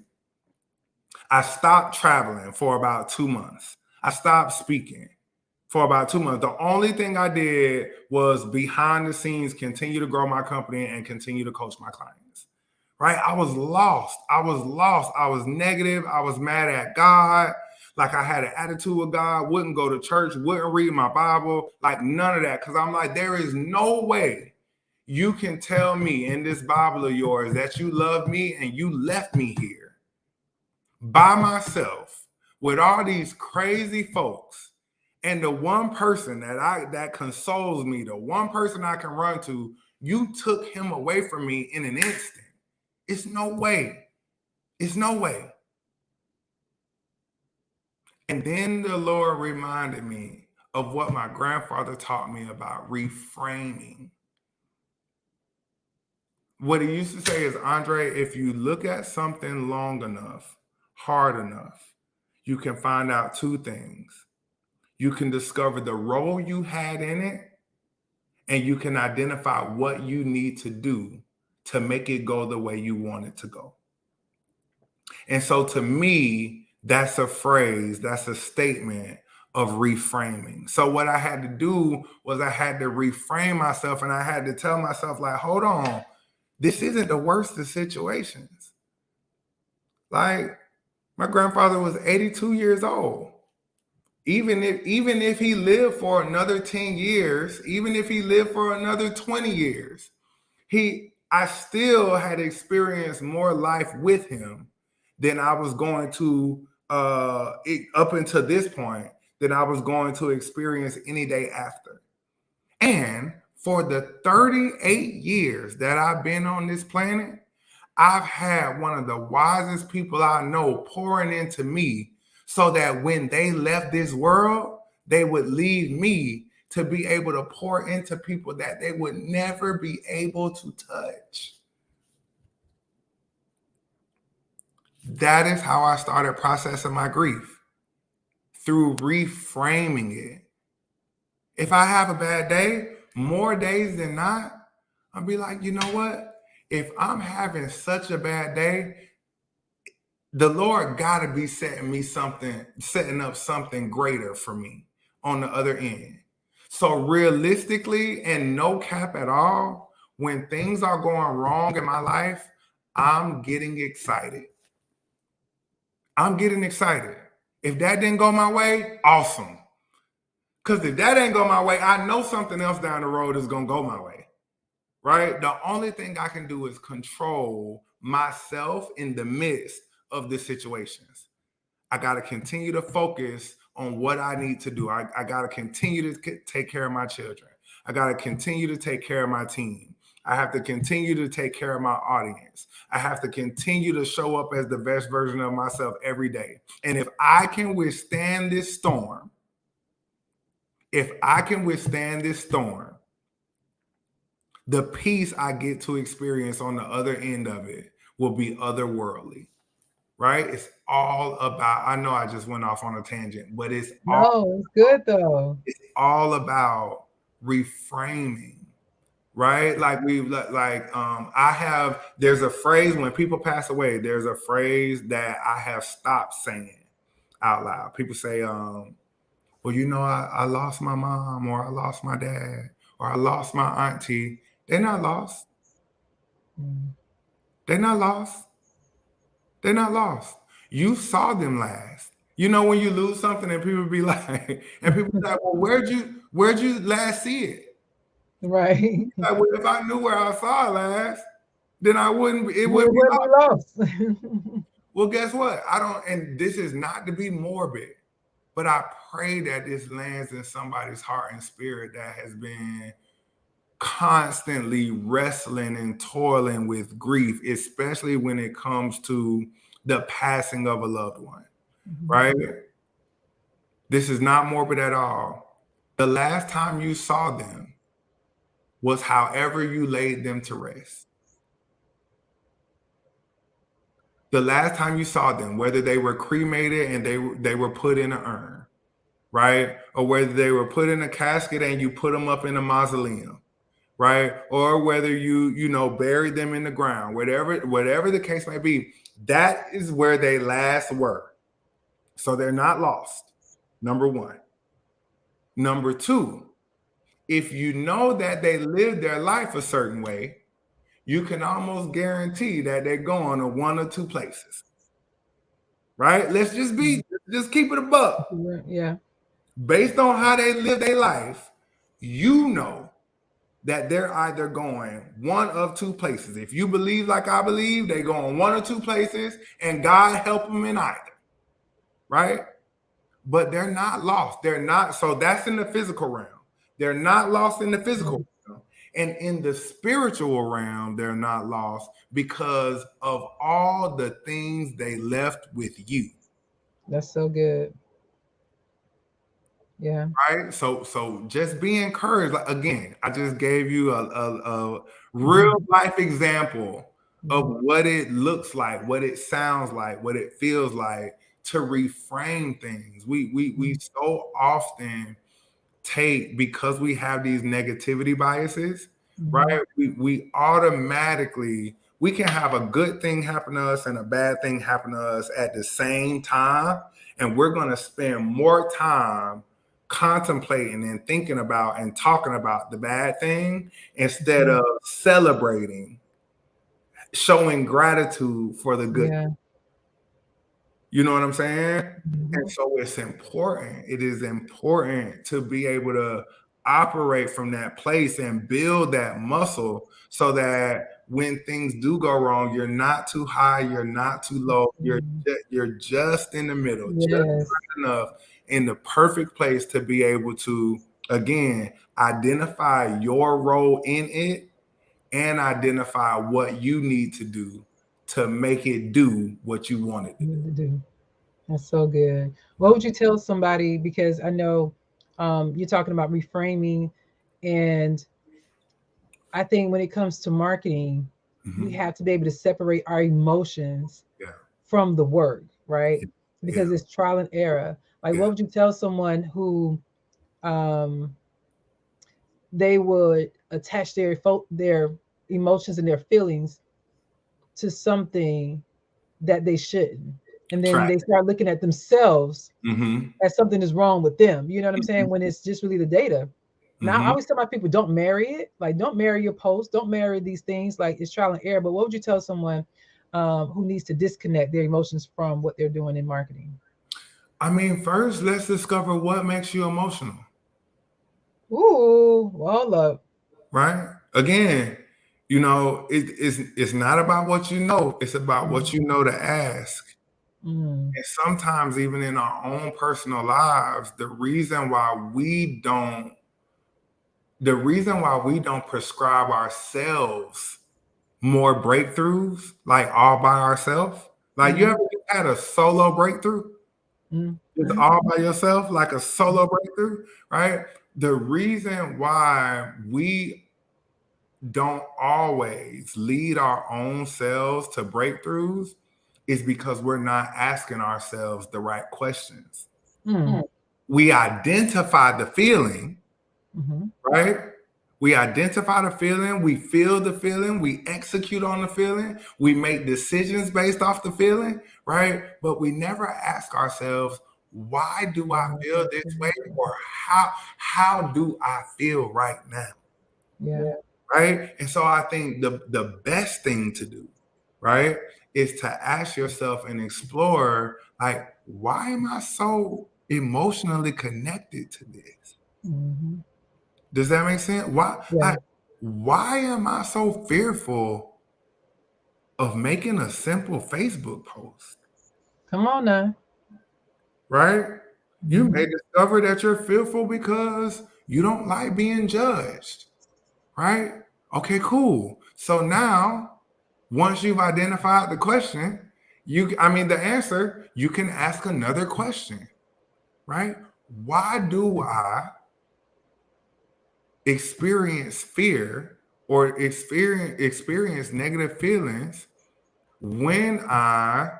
I stopped traveling for about 2 months. I stopped speaking for about 2 months. The only thing I did was behind the scenes, continue to grow my company and continue to coach my clients, right? I was lost. I was negative. I was mad at God. Like I had an attitude with God, wouldn't go to church, wouldn't read my Bible, like none of that. Because I'm like, there is no way you can tell me in this Bible of yours that you love me and you left me here by myself with all these crazy folks. And the one person that consoles me, the one person I can run to, you took him away from me in an instant. It's no way. It's no way. And then the Lord reminded me of what my grandfather taught me about reframing. What he used to say is, Aundrae, if you look at something long enough, hard enough, you can find out two things. You can discover the role you had in it, and you can identify what you need to do to make it go the way you want it to go. And so to me, that's a phrase, that's a statement of reframing. So what I had to do was I had to reframe myself, and I had to tell myself, like, hold on, this isn't the worst of situations. Like, my grandfather was 82 years old. Even if he lived for another 10 years, even if he lived for another 20 years, I still had experienced more life with him than I was going to up until this point, than I was going to experience any day after. And for the 38 years that I've been on this planet, I've had one of the wisest people I know pouring into me so that when they left this world, they would leave me to be able to pour into people that they would never be able to touch. That is how I started processing my grief, through reframing it. If I have a bad day, more days than not, I'll be like, you know what? If I'm having such a bad day, the Lord got to be setting up something greater for me on the other end. So realistically, and no cap at all, when things are going wrong in my life, I'm getting excited. I'm getting excited. If that didn't go my way, awesome. Because if that ain't go my way, I know something else down the road is going to go my way. Right? The only thing I can do is control myself in the midst of the situations. I got to continue to focus on what I need to do. I got to continue to take care of my children. I got to continue to take care of my team. I have to continue to take care of my audience. I have to continue to show up as the best version of myself every day. And if I can withstand this storm, the peace I get to experience on the other end of it will be otherworldly, right? It's all about, I know I just went off on a tangent, but No, it's good though. it's all about reframing, right? Like there's a phrase when people pass away, there's a phrase that I have stopped saying out loud. People say, well, I lost my mom, or I lost my dad, or I lost my auntie. They're not lost. Mm. They're not lost. They're not lost. You saw them last. When you lose something and people be like, and people be like, well, where'd you last see it? Right. Like, well, if I knew where I saw it last, then it We wouldn't be would be lost. lost. Well, guess what? And this is not to be morbid, but I pray that this lands in somebody's heart and spirit that has been constantly wrestling and toiling with grief, especially when it comes to the passing of a loved one, right? This is not morbid at all. The last time you saw them was however you laid them to rest. The last time you saw them, whether they were cremated and they were put in an urn, right? Or whether they were put in a casket and you put them up in a mausoleum, right? Or whether you buried them in the ground, whatever the case may be, that is where they last were. So they're not lost, number one. Number two, if you know that they lived their life a certain way, you can almost guarantee that they're going to one or two places, right? Let's just keep it a buck. Yeah. Based on how they live their life, you know that they're either going one of two places. If you believe like I believe, they go in one or two places, and God help them in either, right? But they're not lost. They're not. So that's in the physical realm. They're not lost in the physical realm. And in the spiritual realm, they're not lost because of all the things they left with you. That's so good. Yeah. Right. So just be encouraged. Like, again, I just gave you a real life example of what it looks like, what it sounds like, what it feels like to reframe things. We so often because we have these negativity biases, right? We automatically, we can have a good thing happen to us and a bad thing happen to us at the same time, and we're going to spend more time contemplating and thinking about and talking about the bad thing instead of celebrating, showing gratitude for the good. Yeah. You know what I'm saying? And so it's important. It is important to be able to operate from that place and build that muscle so that when things do go wrong, you're not too high, you're not too low, you're just in the middle, just Yes. enough in the perfect place to be able to, again, identify your role in it and identify what you need to do to make it do what you want it to do. That's so good. What would you tell somebody? Because I know you're talking about reframing, and I think when it comes to marketing, we Mhm. have to be able to separate our emotions Yeah. from the work, right? Yeah. Because it's trial and error. Like, Yeah. what would you tell someone who um, they would attach their emotions and their feelings to something that they shouldn't, and then Track. they start looking at themselves Mm-hmm. as something is wrong with them. You know what I'm saying? When it's just really the data. Now, I Mm-hmm. always tell my people, don't marry it. Like, don't marry your post. Don't marry these things. Like, it's trial and error. But what would you tell someone who needs to disconnect their emotions from what they're doing in marketing? I mean, first, let's discover what makes you emotional, Ooh, well, hold up. right? Again, it's not about what you know, it's about what you know to ask. Mm, And sometimes, even in our own personal lives, the reason why we don't prescribe ourselves more breakthroughs, like all by ourselves. Like, you mm, ever had a solo breakthrough? mm, Just mm, all by yourself, like a solo breakthrough, right? The reason why we don't always lead our own selves to breakthroughs is because we're not asking ourselves the right questions. mm, We identify the feeling, mhm. right? We identify the feeling, we feel the feeling, we execute on the feeling, we make decisions based off the feeling, right? But we never ask ourselves, why do I feel this way, or how do I feel right now? Yeah. Right? And so I think the best thing to do, right, is to ask yourself and explore, like, why am I so emotionally connected to this? Hmm. Does that make sense? Yeah. Why am I so fearful of making a simple Facebook post? Come on now. Right? You Hmm. may discover that you're fearful because you don't like being judged. Right? Okay, cool. So now, once you've identified the question, the answer, you can ask another question, right? Why do I experience fear or experience negative feelings when I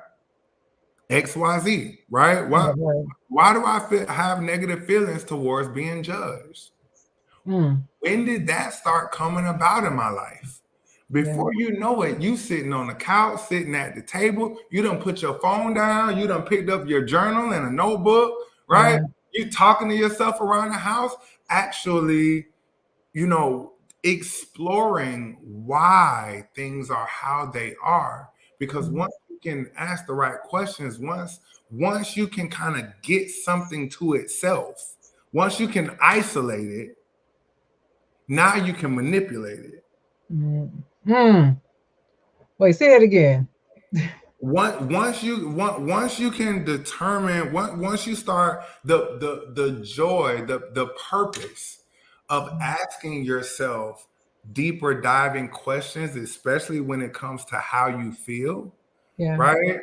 XYZ, right? Right, right. Why do I have negative feelings towards being judged? Mm, When did that start coming about in my life? yeah. Before you know it, you sitting on the couch, sitting at the table, you done put your phone down, you done picked up your journal and a notebook, right? Yeah. You talking to yourself around the house, actually, you know, exploring why things are how they are. Because Mhm. once you can ask the right questions, once you can kind of get something to itself, once you can isolate it, now you can manipulate it. Mm. Mm. Wait, say it again. Once you can determine, once you start the joy, the purpose of asking yourself deeper diving questions, especially when it comes to how you feel, Yeah. right?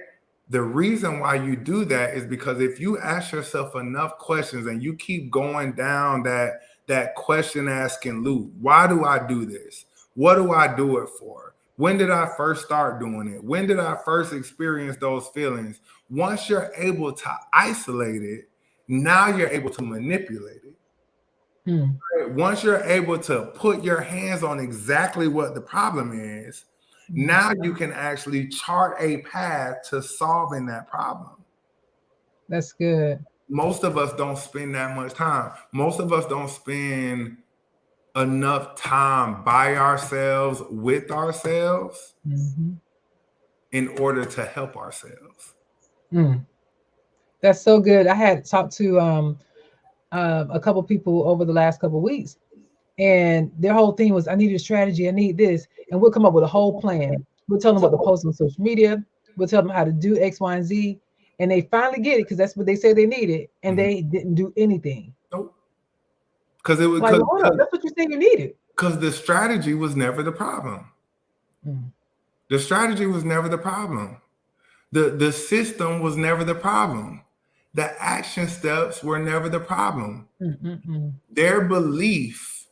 The reason why you do that is because if you ask yourself enough questions and you keep going down that question asking loop, why do I do this? What do I do it for? When did I first start doing it? When did I first experience those feelings? Once you're able to isolate it, now you're able to manipulate it. Mm. Once you're able to put your hands on exactly what the problem is, Mm. now you can actually chart a path to solving that problem. That's good. Most of us don't spend that much time. Most of us don't spend enough time by ourselves with ourselves Hmm. in order to help ourselves. Mm. That's so good. I had talked to a couple people over the last couple weeks, and their whole thing was, I need a strategy, I need this, and we'll come up with a whole plan. We'll tell them what to post on social media. We'll tell them how to do X, Y, and Z, and they finally get it because that's what they say they needed, and Mhm. they didn't do anything. Nope. Because it was Like, well, hold up, that's what you said you needed. because the strategy was never the problem. Mm. The strategy was never the problem. The system was never the problem. The action steps were never the problem. Mm, mm, mm. Their belief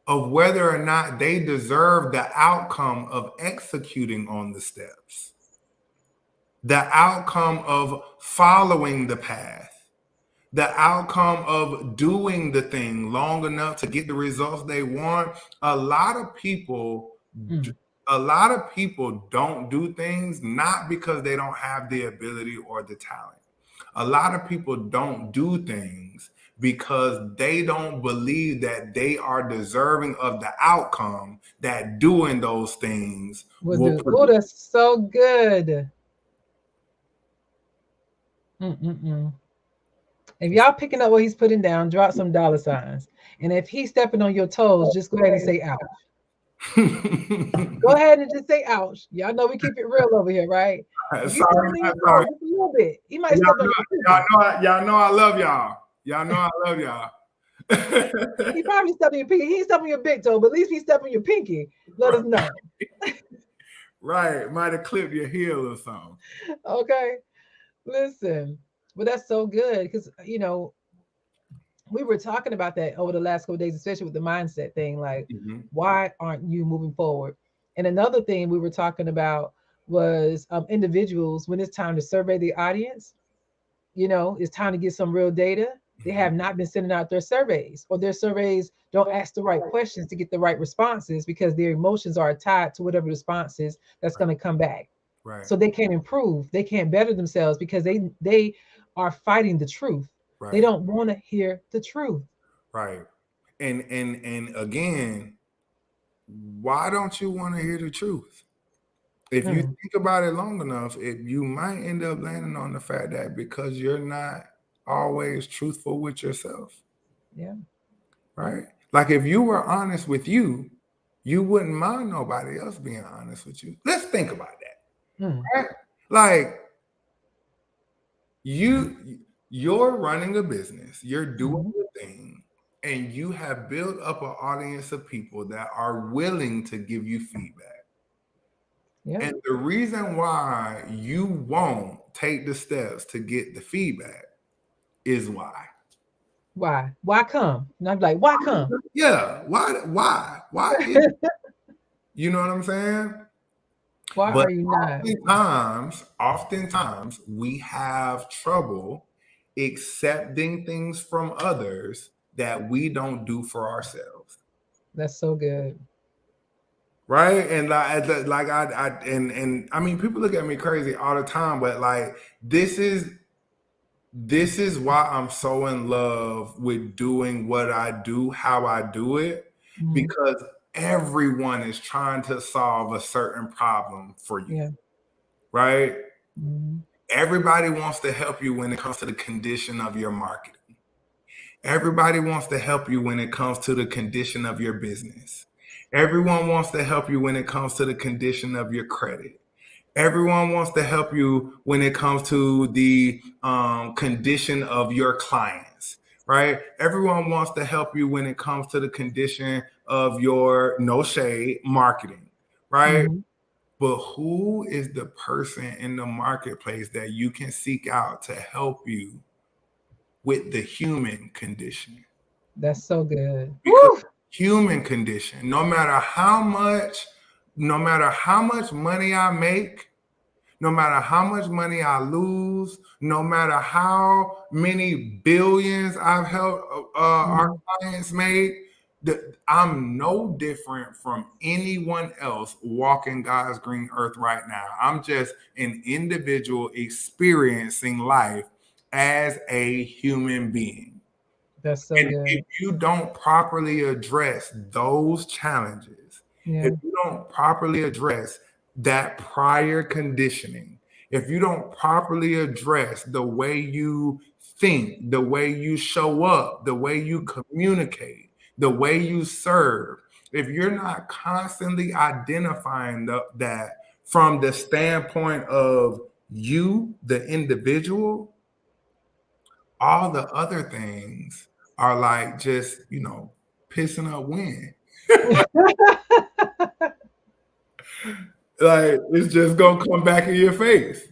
of whether or not they deserve the outcome of executing on the steps the outcome of following the path, the outcome of doing the thing long enough to get the results they want. A lot of people Mm. a lot of people don't do things not because they don't have the ability or the talent. A lot of people don't do things because they don't believe that they are deserving of the outcome that doing those things Will will do. Oh, produce. that's so good. Mm-mm-mm. If y'all picking up what he's putting down, drop some dollar signs. And if he's stepping on your toes, just go ahead and say ouch. Go ahead and just say ouch. Y'all know we keep it real over here, right? If he's Sorry, stepping on your not sorry. toes just a little bit, he might Y'all step on know, your pinky. y'all know I love y'all. Y'all know I love y'all. He probably stepped on your pinky. He ain't stepping on your big toe, but at least he stepped on your pinky. Let us know. Right. Might have clipped your heel or something. Okay. Listen. But that's so good because we were talking about that over the last couple of days, especially with the mindset thing. Like, Mhm. why aren't you moving forward? And another thing we were talking about was individuals when it's time to survey the audience. It's time to get some real data. They Mhm. have not been sending out their surveys, or their surveys don't ask the right questions to get the right responses because their emotions are tied to whatever responses that's Right. going to come back. Right. So they can't improve, they can't better themselves because they are fighting the truth. They Right. don't want to hear the truth. Right. And again, why don't you want to hear the truth? If you Mm, think about it long enough, you might end up landing on the fact that because you're not always truthful with yourself, yeah. right? Like if you were honest with you, you wouldn't mind nobody else being honest with you. Let's think about that, Mm, right? Like you you're running a business, you're doing mhm, the thing, and you have built up an audience of people that are willing to give you feedback. yeah. And the reason why you won't take the steps to get the feedback is why. Why come? And I'm like, why come? Yeah, why is, you know what I'm saying? Why But are you not? oftentimes we have trouble accepting things from others that we don't do for ourselves. That's so good. Right. And like and I mean people look at me crazy all the time, but like this is this is why I'm so in love with doing what I do, how I do it, Mhm, because everyone is trying to solve a certain problem for you, yeah. right? Mhm, Everybody wants to help you when it comes to the condition of your marketing. Everybody wants to help you when it comes to the condition of your business. Everyone wants to help you when it comes to the condition of your credit. Everyone wants to help you when it comes to the condition of your clients, right? Everyone wants to help you when it comes to the condition of your no shade marketing, right? mhm. But who is the person in the marketplace that you can seek out to help you with the human condition? That's so good. Because Woo! human condition, no matter how much money I make, no matter how much money I lose, no matter how many billions I've helped our Mhm. clients make, I'm no different from anyone else walking God's green earth right now. I'm just an individual experiencing life as a human being. That's so And if good. you don't properly address those challenges, if Yeah. you don't properly address that prior conditioning, if you don't properly address the way you think, the way you show up, the way you communicate, the way you serve, if you're not constantly identifying that from the standpoint of you, the individual, all the other things are like just, pissing up wind. Like it's just gonna come back in your face.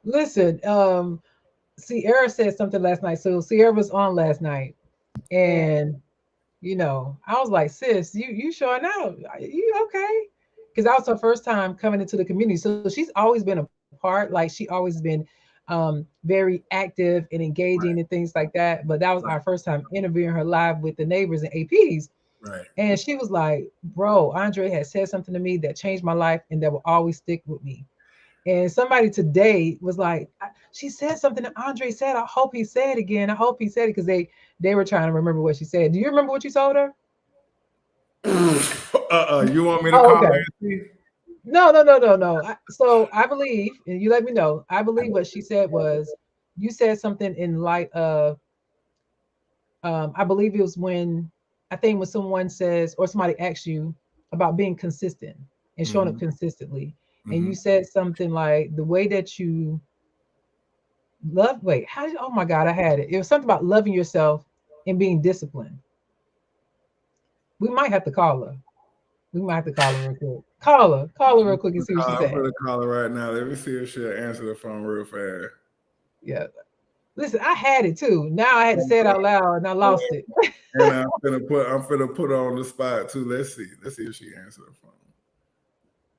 Listen, Sierra said something last night. So Sierra was on last night, and I was like, sis, you showing out? You okay? because that was her first time coming into the community. So she's always been a part. Like she always been very active and engaging Right. and things like that. But that was Right. our first time interviewing her live with the neighbors and APs. Right. And she was like, bro, Aundrae has said something to me that changed my life and that will always stick with me. And somebody today was like, she said something that Aundrae said. I hope he said it again. I hope he said it because they were trying to remember what she said. Do you remember what you told her? You want me to Oh, call her okay. and see? No, no, no, no, no. So I believe, and you let me know. I believe what she said was, you said something in light of, I believe it was when, I think when someone says or somebody asks you about being consistent and showing up Mm-hmm. consistently, and Mm-hmm. you said something like the way that you love. Wait, how did? Oh my God, I had it. It was something about loving yourself and being disciplined. We might have to call her. We might have to call her real quick. Call her real quick and see what she I'm said. gonna call her right now. Let me see if she'll answer the phone real fast. Yeah. Listen, I had it too. Now I had to say it out loud and I lost it. And I'm finna put her on the spot too. Let's see. Let's see if she answers the phone.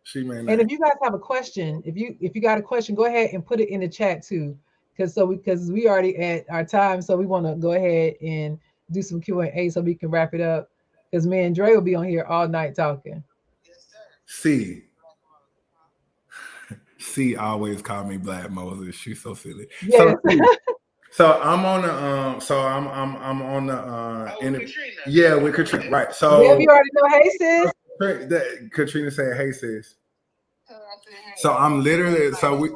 She may And not. if you guys have a question, if you got a question, go ahead and put it in the chat too. Because we already at our time, so we want to go ahead and do some Q&A so we can wrap it up. Because me and Dre will be on here all night talking. C. C always call me Black Moses. She's so silly. So Yes. C, so I'm on the I'm on the yeah, with Katrina. Right. Yep, So you already know. Hey sis. Katrina said, "Hey sis." So I'm literally so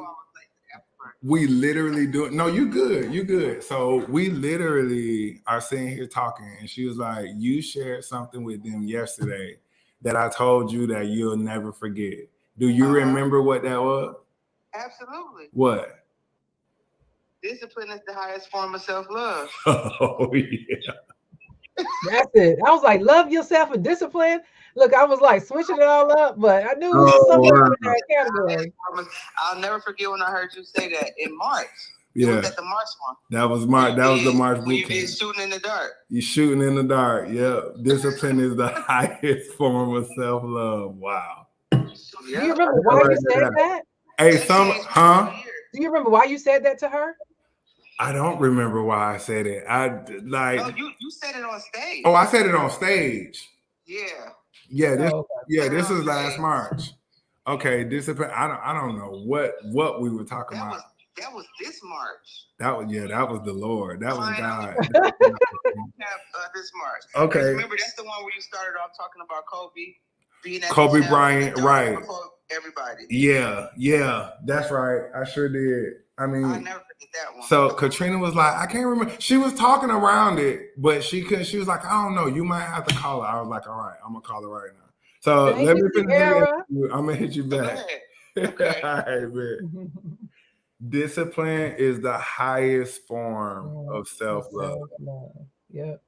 we literally do it. No, you good. You good. So we literally are sitting here talking, and she was like, "You shared something with them yesterday that I told you that you'll never forget. Do you remember what that was?" Absolutely. What? Discipline is the highest form of self-love. Oh yeah. That's it. I was like, love yourself and discipline. Look, I was like switching it all up, but I knew it was Oh somewhere wow. in that category. I'll never forget when I heard you say that in March. It Yeah. was at the March one. That was the March When boot you did camp. shooting in the dark. You shooting in the dark. Yep. Discipline is the highest form of self-love. Wow. Do you remember why you said that? Hey, huh? Do you remember why you said that to her? I don't remember why I said it. No, you said it on stage. Oh, I said it on stage. Yeah. Yeah, this Oh, okay. yeah, this is last March. Okay, discipline. I don't know what we were talking about. That was this March. That was the Lord. That was God. This March. Okay. Remember, that's the one where you started off talking about Kobe being at Kobe Bryant, right? Everybody. Yeah, that's right. I sure did. I mean, I'll never forget that one. So Katrina was like, I can't remember. She was talking around it, but she couldn't. She was like, I don't know. You might have to call her. I was like, all right, I'm gonna call her right now. So Thank let you, me finish. Sierra. I'm gonna hit you back. Okay. All right, man. Discipline is the highest form of self-love. Yep.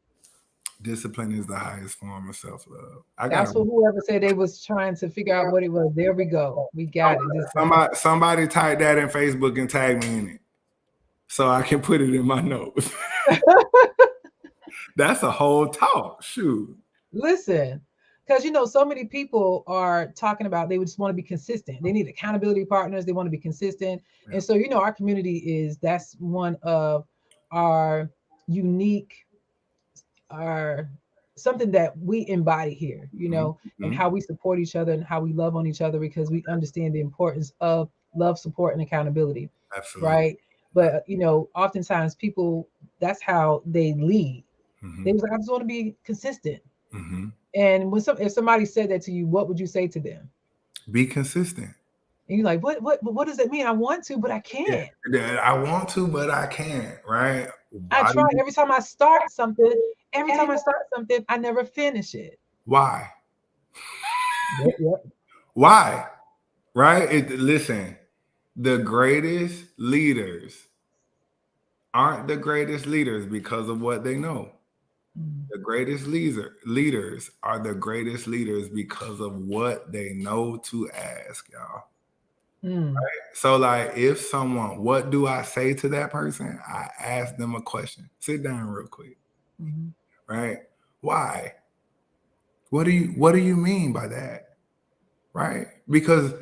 Discipline is the highest form of self-love. That's what whoever said they was trying to figure out what it was. There we go. We got it. Somebody type that in Facebook and tag me in it, so I can put it in my notes. That's a whole talk. Shoot. Listen, because so many people are talking about they would just want to be consistent. They need accountability partners. They want to be consistent. Yeah. And so our community that's one of our unique, our something that we embody here, and how we support each other and how we love on each other because we understand the importance of love, support, and accountability. Absolutely. Right. But oftentimes people, that's how they lead. They was like, I just want to be consistent. And if somebody said that to you, what would you say to them? Be consistent. And you're like, what does it mean? I want to, but I can't. Yeah, I want to, but I can't. Right? I try every time I start something. Every time I start something, I never finish it. Why? Yep. Why? Right? Listen, the greatest leaders aren't the greatest leaders because of what they know. The greatest leaders are the greatest leaders because of what they know to ask, y'all. Right? So, like, if someone, what do I say to that person? I ask them a question. Sit down real quick. Right? Why? What do you mean by that? right? Because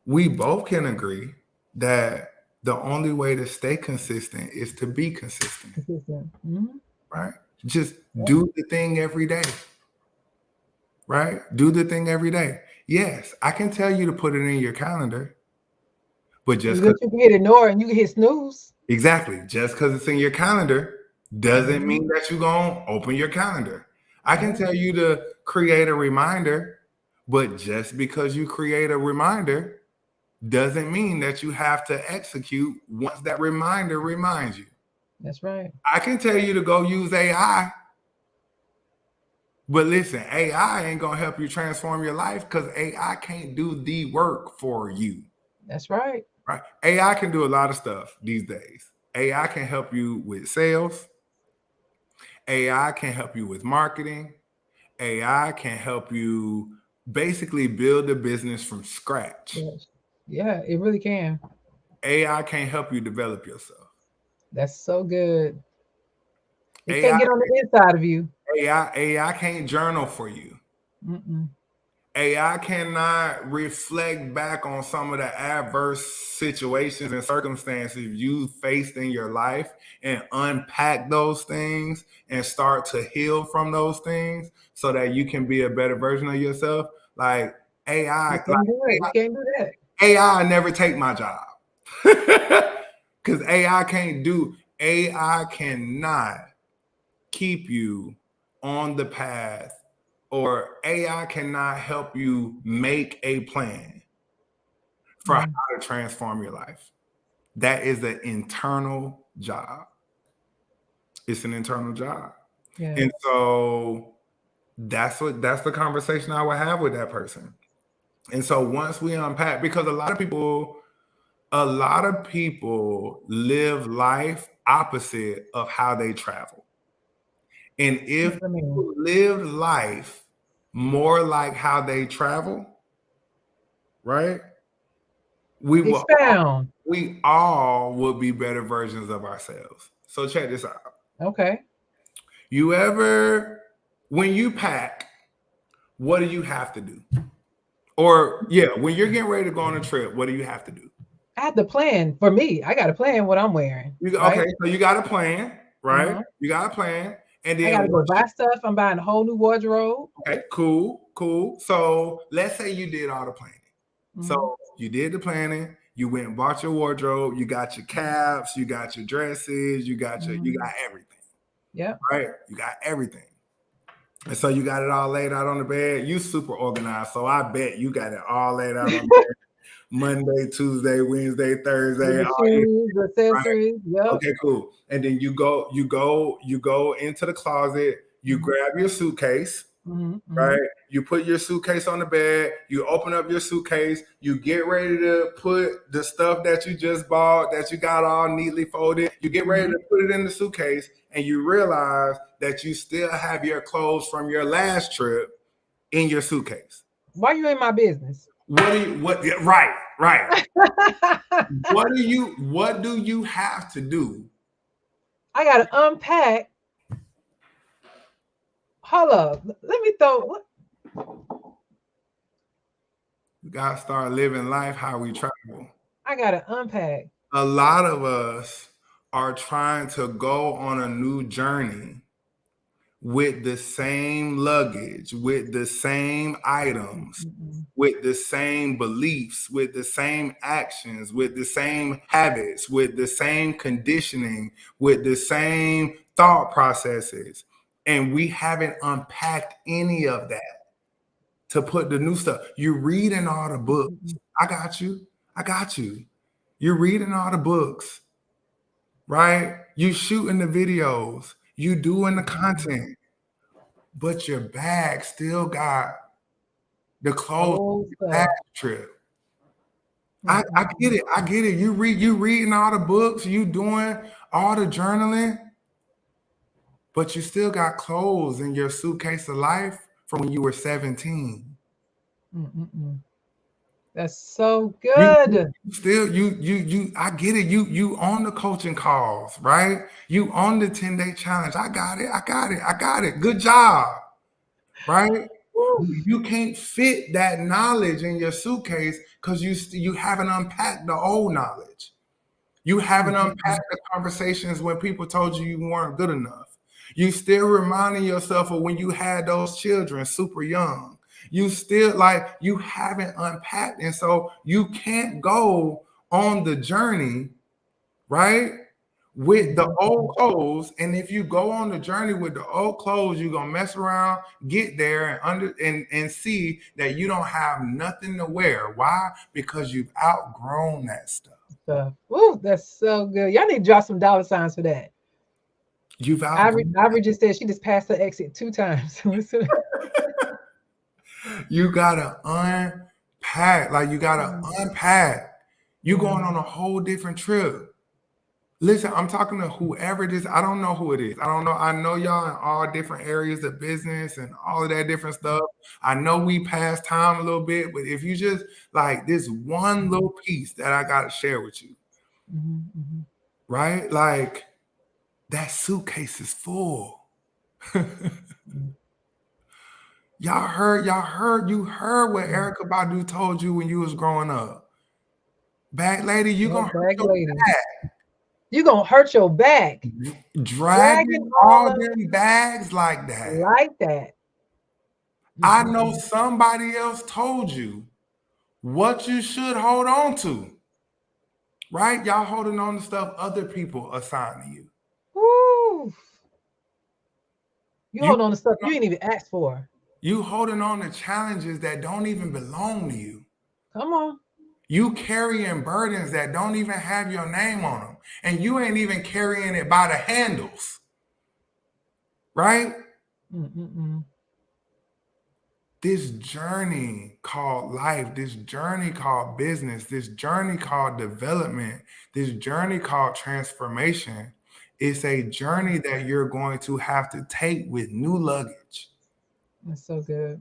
we both can agree that the only way to stay consistent is to be consistent, right? Just do the thing every day, right? Do the thing every day. Yes, I can tell you to put it in your calendar, but just you because can hit ignore and you can hit snooze. exactly, just because it's in your calendar doesn't mean that you're gonna open your calendar. I can tell you to create a reminder, but just because you create a reminder doesn't mean that you have to execute once that reminder reminds you. That's right. I can tell you to go use AI, but listen, AI ain't gonna help you transform your life because AI can't do the work for you. That's right. Right? AI can do a lot of stuff these days. AI can help you with sales. AI can help you with marketing. AI can help you basically build a business from scratch. Yes. Yeah, it really can. AI can't help you develop yourself. That's so good. It AI, can't get on the inside of you. AI can't journal for you. Mm-mm. AI cannot reflect back on some of the adverse situations and circumstances you faced in your life and unpack those things and start to heal from those things so that you can be a better version of yourself. Like AI, You can't do it. You can't do that. AI never take my job because AI cannot keep you on the path, or AI cannot help you make a plan for how to transform your life. That is an internal job. It's an internal job. Yeah. And so that's the conversation I would have with that person. And so once we unpack, because a lot of people live life opposite of how they travel. And if people lived life more like how they travel, right? We all would be better versions of ourselves. So check this out. Okay. When you pack, what do you have to do? Or when you're getting ready to go on a trip, what do you have to do? I had to plan. For me, I got to plan what I'm wearing. Okay, so you got a plan, right? Uh-huh. You got a plan. And then I got to go buy stuff. I'm buying a whole new wardrobe. Okay, cool. So let's say you did all the planning. So you did the planning, you went and bought your wardrobe, you got your caps, you got your dresses, you got everything. Yeah. Right? You got everything. And so you got it all laid out on the bed. You super organized. So I bet you got it all laid out on the bed. Monday, Tuesday, Wednesday, Thursday, shoes, accessories. Right? Yep. Okay, cool. And then you go into the closet, you grab your suitcase. Right? You put your suitcase on the bed, you open up your suitcase, you get ready to put the stuff that you just bought, that you got all neatly folded, you get ready to put it in the suitcase, and you realize that you still have your clothes from your last trip in your suitcase. Why are you in my business? Right. What do you have to do? I gotta unpack. Hold up. Let me throw. We gotta start living life how we travel. I gotta unpack. A lot of us are trying to go on a new journey with the same luggage, with the same items, with the same beliefs, with the same actions, with the same habits, with the same conditioning, with the same thought processes. And we haven't unpacked any of that to put the new stuff. You're reading all the books. I got you. You're reading all the books, right? You shooting the videos. You doing the content. But your bag still got the clothes last trip. I get it. You reading all the books, you doing all the journaling, but you still got clothes in your suitcase of life from when you were 17. That's so good. I get it. You on the coaching calls, right? You on the 10-day challenge. I got it. Good job. Right? you can't fit that knowledge in your suitcase because you haven't unpacked the old knowledge. You haven't unpacked the conversations when people told you weren't good enough. You still reminding yourself of when you had those children super young. You still you haven't unpacked. And so you can't go on the journey, right? With the old clothes. And if you go on the journey with the old clothes, you're gonna mess around, get there and see that you don't have nothing to wear. Why? Because you've outgrown that stuff. Ooh, that's so good. Y'all need to drop some dollar signs for that. You've outgrown. Ivory just said she just passed her exit 2 times. You gotta unpack. You gotta unpack. You going on a whole different trip. Listen, I'm talking to whoever it is. I don't know who it is. I don't know. I know y'all in all different areas of business and all of that different stuff. I know we passed time a little bit, but if you just this one little piece that I gotta share with you, right? That suitcase is full. You heard what Erykah Badu told you when you was growing up. Bag lady, you gonna hurt your back. You gonna hurt your back. Dragging all them bags like that. Like that. I know somebody else told you what you should hold on to. Right? Y'all holding on to stuff other people assign to you. Woo. You hold on to stuff you ain't even asked for. You holding on to challenges that don't even belong to you. Come on. You carrying burdens that don't even have your name on them. And you ain't even carrying it by the handles. Right? This journey called life, this journey called business, this journey called development, this journey called transformation, it's a journey that you're going to have to take with new luggage. That's so good.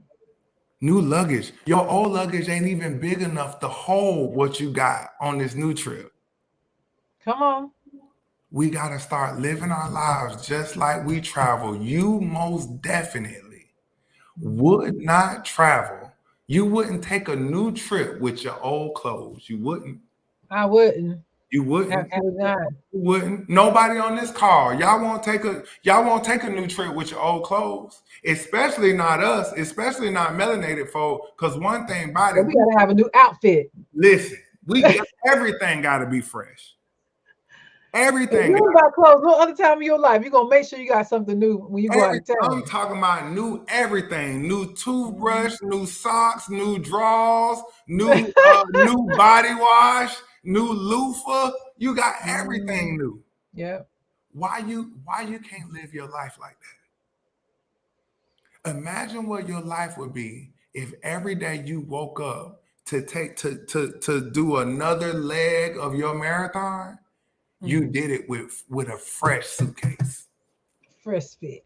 New luggage. Your old luggage ain't even big enough to hold what you got on this new trip. Come on. We got to start living our lives just like we travel. You most definitely would not travel. You wouldn't take a new trip with your old clothes. You wouldn't. I wouldn't. You wouldn't. Absolutely not. You wouldn't. Nobody on this call. Y'all won't take a new trip with your old clothes. Especially not us. Especially not melanated folk. Because one thing about it, we gotta have a new outfit. Listen, everything gotta be fresh. Everything. You about clothes no other time in your life. You're gonna make sure you got something new when you go out of town. I'm talking about new everything: new toothbrush, new socks, new drawers, new body wash, new loofah. You got everything new. Yeah. Why you can't live your life like that? Imagine what your life would be if every day you woke up to do another leg of your marathon. You did it with a fresh suitcase, fresh fit,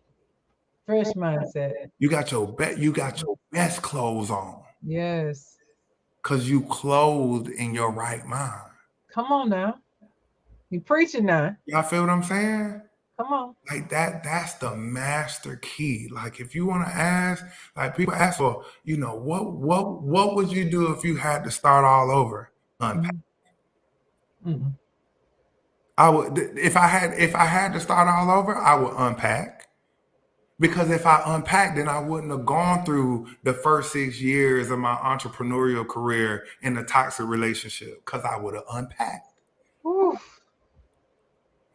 fresh mindset. You got your best clothes on. Yes, because you clothed in your right mind. Come on now, you preaching now. Y'all feel what I'm saying? Come on, like that's the master key. Like if you want to ask, like people ask for, what would you do if you had to start all over? Unpack. Mm-hmm. I would, if I had to start all over, I would unpack. Because if I unpacked, then I wouldn't have gone through the first 6 years of my entrepreneurial career in a toxic relationship, because I would have unpacked. Oof.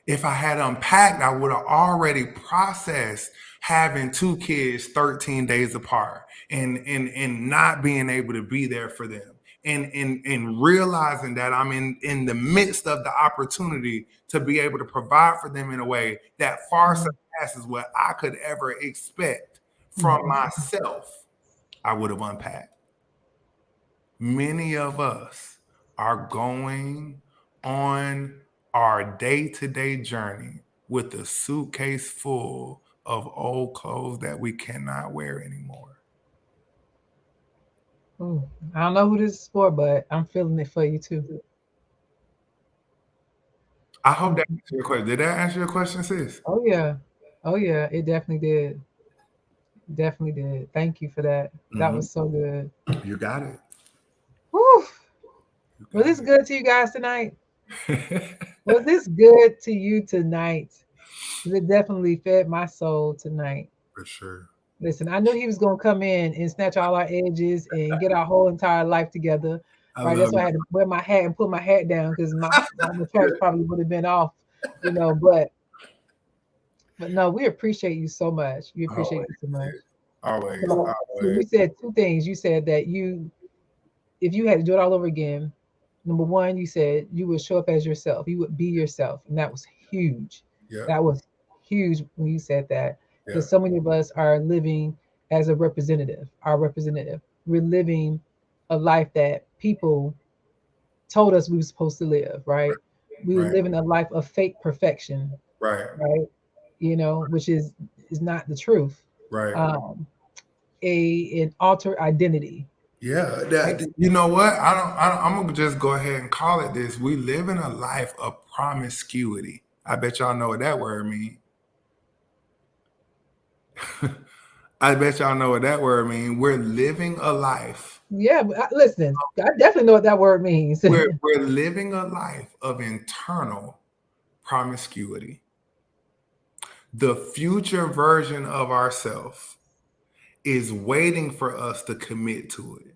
If I had unpacked, I would have already processed having 2 kids 13 days apart and not being able to be there for them. And realizing that I'm in the midst of the opportunity to be able to provide for them in a way that far surpasses what I could ever expect from myself, I would have unpacked. Many of us are going on our day-to-day journey with a suitcase full of old clothes that we cannot wear anymore. Ooh, I don't know who this is for, but I'm feeling it for you too. I hope that answered your question. Did that answer your question, sis? Oh yeah, it definitely did. Definitely did. Thank you for that. That Mhm. was so good. You got it. Whew. You Was got this good to you guys tonight? it. Was this good to you tonight? 'Cause it definitely fed my soul tonight. For sure. Listen, I knew he was gonna come in and snatch all our edges and get our whole entire life together. I Right. That's love why I had to wear my hat and put my hat down because my all the tracks probably would have been off, you know. But no, we appreciate you so much. We appreciate always, you so much. always, So always. you said two things. You said that if you had to do it all over again, number one, you said you would show up as yourself. You would be yourself, and that was huge. Yep. That was huge when you said that, Yep. because so many of us are living as a representative. Our representative. We're living a life that people told us we were supposed to live. Right? We were Right. living a life of fake perfection. Right. Right? You know, which is not the truth. Right. Um, an alter identity. Yeah. Right? You know what? I'm gonna just go ahead and call it this. We live in a life of promiscuity. I bet y'all know what that word means. I bet y'all know what that word means. We're living a life. Yeah, but listen, I definitely know what that word means. We're living a life of internal promiscuity. The future version of ourselves is waiting for us to commit to it.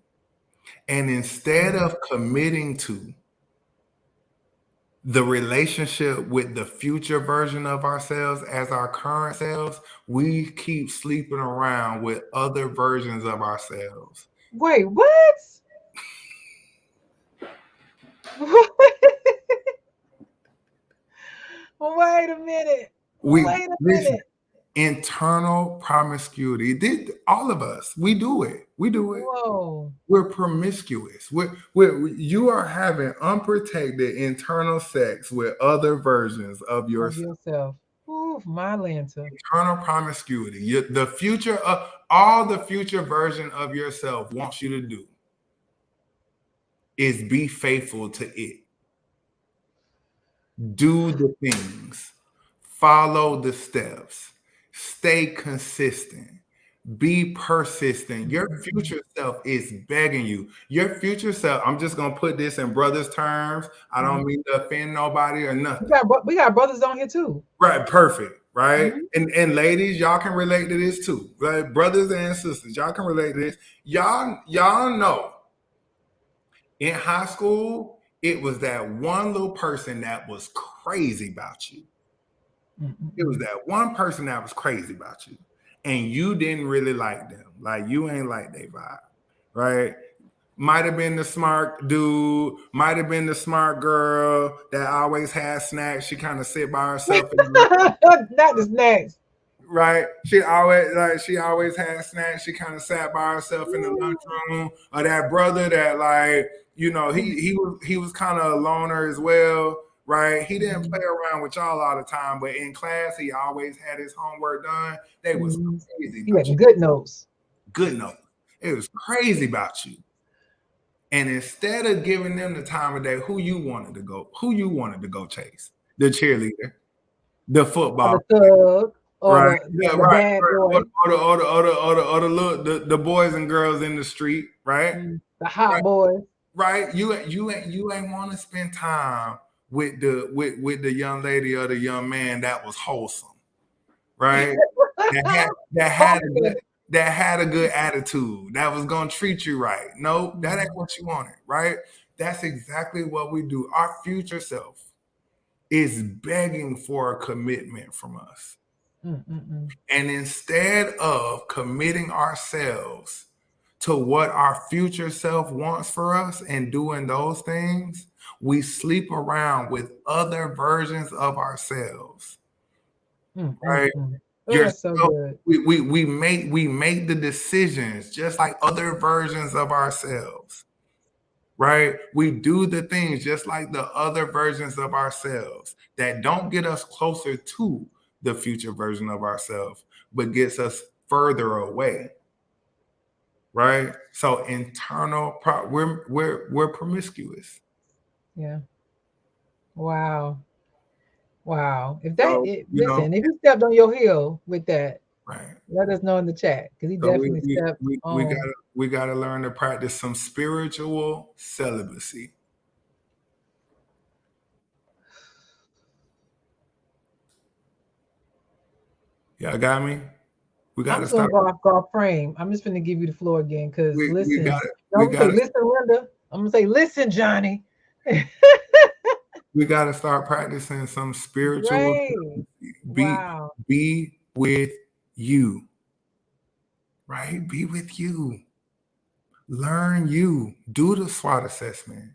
And instead of committing to the relationship with the future version of ourselves as our current selves, we keep sleeping around with other versions of ourselves. Wait, what? Wait a minute. We Wait a listen, minute. internal promiscuity. All of us, we do it. We do it. Whoa. We're promiscuous. You are having unprotected internal sex with other versions of Of yourself. yourself. Ooh, my Lanta. Internal promiscuity. The future of all the future version of yourself wants you to do is be faithful to it. Do the things. Follow the steps. Stay consistent. Be persistent. Your future self is begging you. Your future self, I'm just going to put this in brothers' terms. I don't mean to offend nobody or nothing. We got brothers on here too. Right, perfect. Right. Mhm. And ladies, y'all can relate to this too. Right? Brothers and sisters, y'all can relate to this. Y'all know in high school, it was that one little person that was crazy about you. It was that one person that was crazy about you. And you didn't really like them. Like you ain't like their vibe. Right? Might have been the smart dude, might have been the smart girl that always had snacks. She kind of sit by herself in the Not the snacks. right. She always had snacks. She kind of sat by herself in the lunchroom. Or that brother that he was kind of a loner as well. Right. He didn't play around with y'all all the time, but in class he always had his homework done. They was crazy He about had you. good notes. Good note. It was crazy about you. And instead of giving them the time of day, who you wanted to go chase? The cheerleader, the Or football, the thug, or right? the, Yeah, the right. bad boy. The boys and girls in the street, right? The hot Right. boy. Right. You ain't want to spend time with the young lady or the young man that was wholesome, right? That had that had a good that had a good attitude, that was gonna treat you right. No, that ain't what you wanted, right? That's exactly what we do. Our future self is begging for a commitment from us. And instead of committing ourselves to what our future self wants for us and doing those things, we sleep around with other versions of ourselves, right? Oh, that's so Yourself, good. we make the decisions just like other versions of ourselves, right? We do the things just like the other versions of ourselves that don't get us closer to the future version of ourselves, but gets us further away, right? So we're promiscuous. Yeah. Wow. Wow. So Listen, if you stepped on your heel with that, Right. Let us know in the chat because he So definitely stepped on. we gotta learn to practice some spiritual celibacy. Y'all got me? We I'm gotta just gonna start. go off golf frame. I'm just gonna give you the floor again because We listen, gotta I'm we gonna say gotta listen, Linda. I'm gonna say listen, Johnny. we gotta start practicing some spiritual Right. be Wow. be with you. Right? Be with you. Learn you. Do the SWOT assessment.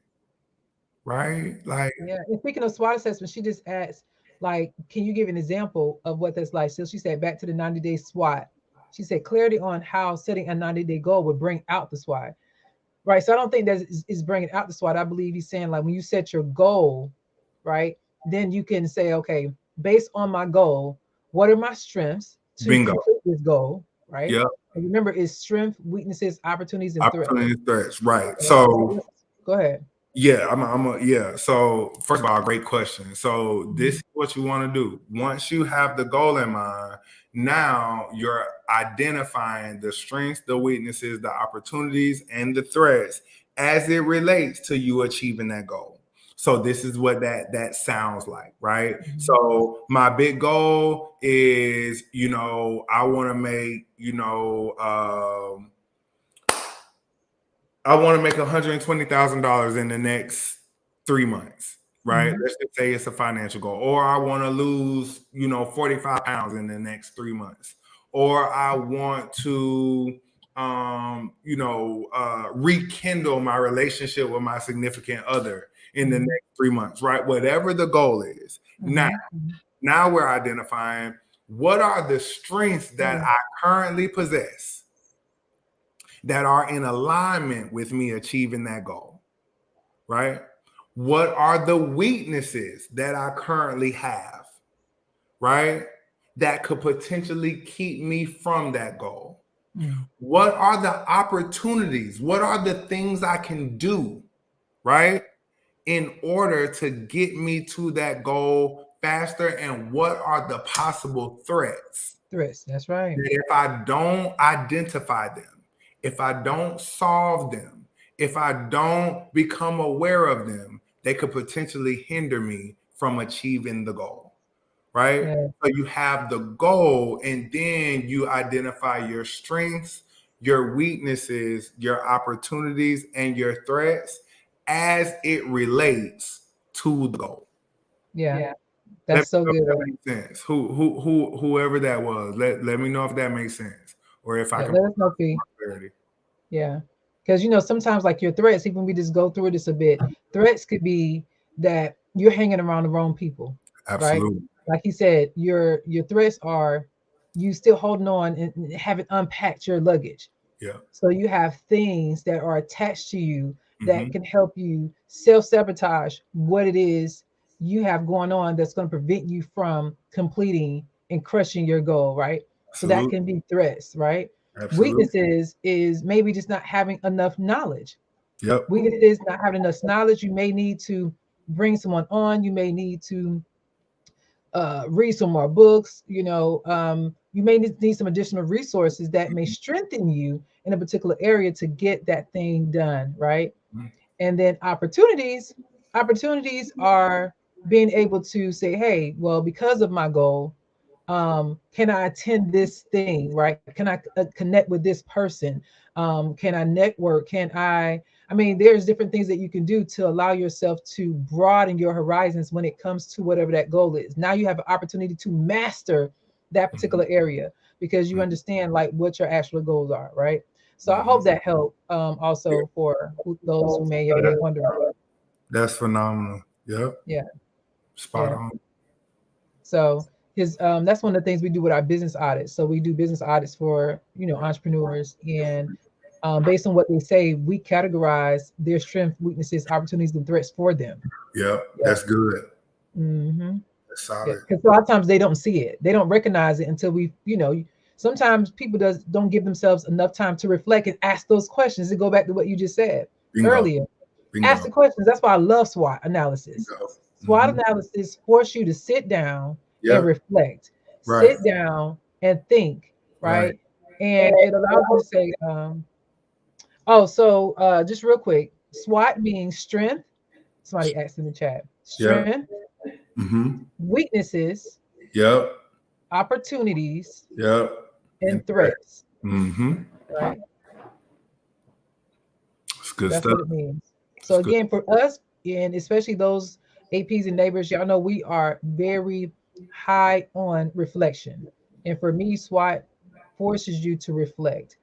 Right? Like Yeah. And speaking of SWOT assessment, she just asked, like, can you give an example of what that's like? So she said, back to the 90-day SWOT. She said clarity on how setting a 90-day goal would bring out the SWOT. Right. So I don't think that is bringing out the SWOT. I believe he's saying like when you set your goal, right, then you can say, okay, based on my goal, what are my strengths to bingo. complete this goal, right? Yep. And remember, it's strength, weaknesses, opportunities, and threats. Opportunity threats. Right. Right? So Go ahead. yeah, yeah. So first of all, great question. So this Mhm. is what you want to do. Once you have the goal in mind, now you're identifying the strengths, the weaknesses, the opportunities, and the threats as it relates to you achieving that goal. So this is what that sounds like, right? Mhm. So my big goal is, I want to make, I want to make $120,000 in the next 3 months, right? Mhm. Let's just say it's a financial goal. Or I want to lose, 45 pounds in the next 3 months. Or I want to, rekindle my relationship with my significant other in the Mhm. next 3 months, right? Whatever the goal is. Mhm. Mhm. Now we're identifying what are the strengths that I currently possess that are in alignment with me achieving that goal, right? What are the weaknesses that I currently have, right? That could potentially keep me from that goal. Mhm. What are the opportunities? What are the things I can do, right? In order to get me to that goal faster? And what are the possible threats? Threats. That's right. That if I don't identify them, if I don't solve them, if I don't become aware of them, they could potentially hinder me from achieving the goal, right? Yeah. So you have the goal and then you identify your strengths, your weaknesses, your opportunities, and your threats as it relates to the goal. Yeah. Let me That's so know if good. that makes sense. Whoever that was, let me know if that makes sense, or if I Yeah. can Let us know, provide Fee. more clarity. Yeah. Because sometimes like your threats, even we just go through this a bit, threats could be that you're hanging around the wrong people, right? Absolutely. Like he said, your threats are you still holding on and haven't unpacked your luggage. Yeah. So you have things that are attached to you that Mm-hmm. can help you self-sabotage what it is you have going on that's going to prevent you from completing and crushing your goal, right? So that Absolutely. can be threats, right? Absolutely. Weaknesses is maybe just not having enough knowledge. Yep. Weaknesses not having enough knowledge. You may need to bring someone on. You may need to read some more books. You may need some additional resources that may strengthen you in a particular area to get that thing done, right? Mm-hmm. And then opportunities are being able to say, hey, well, because of my goal, can I attend this thing, right? Can I connect with this person? Can I network? I mean, there's different things that you can do to allow yourself to broaden your horizons when it comes to whatever that goal is. Now you have an opportunity to master that particular area because you understand like what your actual goals are, right? So I Mm-hmm. hope that helped also for those who may have been wondering. That's phenomenal. Yep. Yeah, Spot yeah. on. So his that's one of the things we do with our business audits. So we do business audits for entrepreneurs, and based on what they say, we categorize their strengths, weaknesses, opportunities, and threats for them. Yep. Yeah. That's good. Mm-hmm. That's Yeah. solid. Because a lot of times they don't see it, they don't recognize it until sometimes people don't give themselves enough time to reflect and ask those questions. To go back to what you just said Bingo. earlier, ask Bingo. the questions. That's why I love SWOT analysis. Bingo. SWOT Mm-hmm. analysis force you to sit down and Yep. reflect, Right. sit down and think. right? And it allows you to say, just real quick, SWOT means strength. Somebody asked in the chat. Yep. Strength, Mm-hmm. weaknesses, Yep. opportunities, Yep. and threats. Mm-hmm. Right? It's good That's stuff. what it means. So It's good. again, for us, and especially those APs and neighbors, y'all know we are very high on reflection. And for me, SWOT forces you to reflect.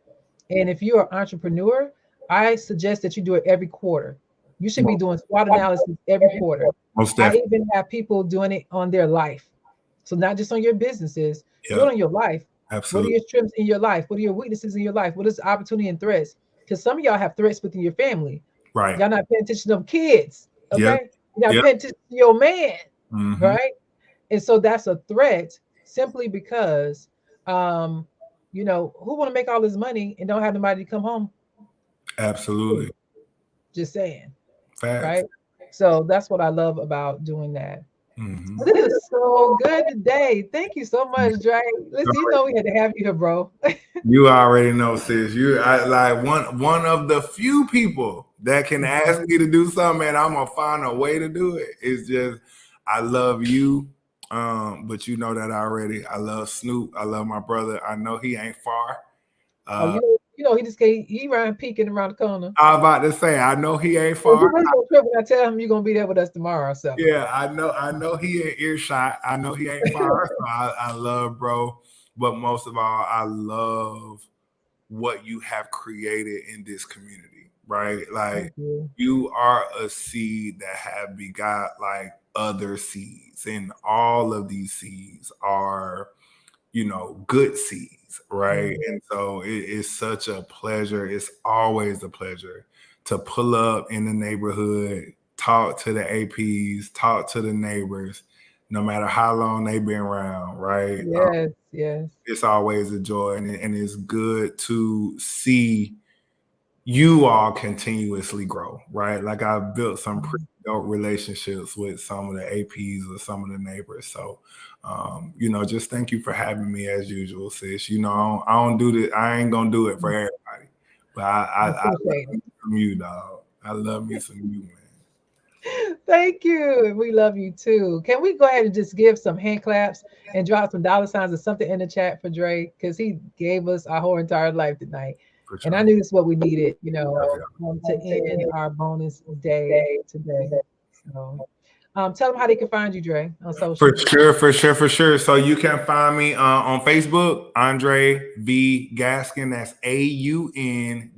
And if you're an entrepreneur, I suggest that you do it every quarter. You should be doing SWOT analysis every quarter. Most I definitely. even have people doing it on their life. So not just on your businesses, do it Yep. on your life. What are Absolutely. your strengths in your life? What are your weaknesses in your life? What is the opportunity and threats? Because some of y'all have threats within your family. Right. Y'all not paying attention to them kids. Yep. Okay. You're not Yep. paying attention to your man. Mm-hmm. Right. And so that's a threat simply because who want to make all this money and don't have nobody to come home? Absolutely. Just saying. Facts. Right. So that's what I love about doing that. Mm-hmm. This is so good today. Thank you so much, Dre. Listen, we had to have you here, bro. You already know, sis. I like one of the few people that can ask me to do something, and I'm gonna find a way to do it. It's just I love you, but you know that already. I love Snoop. I love my brother. I know he ain't far. He just came. He ran peeking around the corner. I was about to say, I know he ain't Well, far. he gonna trip when I tell him you're gonna be there with us tomorrow. So Yeah, I know he in earshot. I know he ain't far. So I love, bro. But most of all, I love what you have created in this community, right? Like you are a seed that have begot like other seeds, and all of these seeds are, good seeds, right? And so it's such a pleasure. It's always a pleasure to pull up in the neighborhood, talk to the APs, talk to the neighbors, no matter how long they've been around, right? Yes. It's always a joy, and it's good to see you all continuously grow, right? Like I've built some pretty dope relationships with some of the APs or some of the neighbors. So, just thank you for having me as usual, sis. I don't do this. I ain't gonna do it for everybody, but I love me some you, dog. I love me some you, man. Thank you. We love you too. Can we go ahead and just give some hand claps and drop some dollar signs or something in the chat for Dre? Because he gave us our whole entire life tonight. And I knew this is what we needed, to end our bonus day today. So tell them how they can find you, Dre, on social. For sure. So you can find me on Facebook, Aundrae V Gaskin. That's AUNDRAE.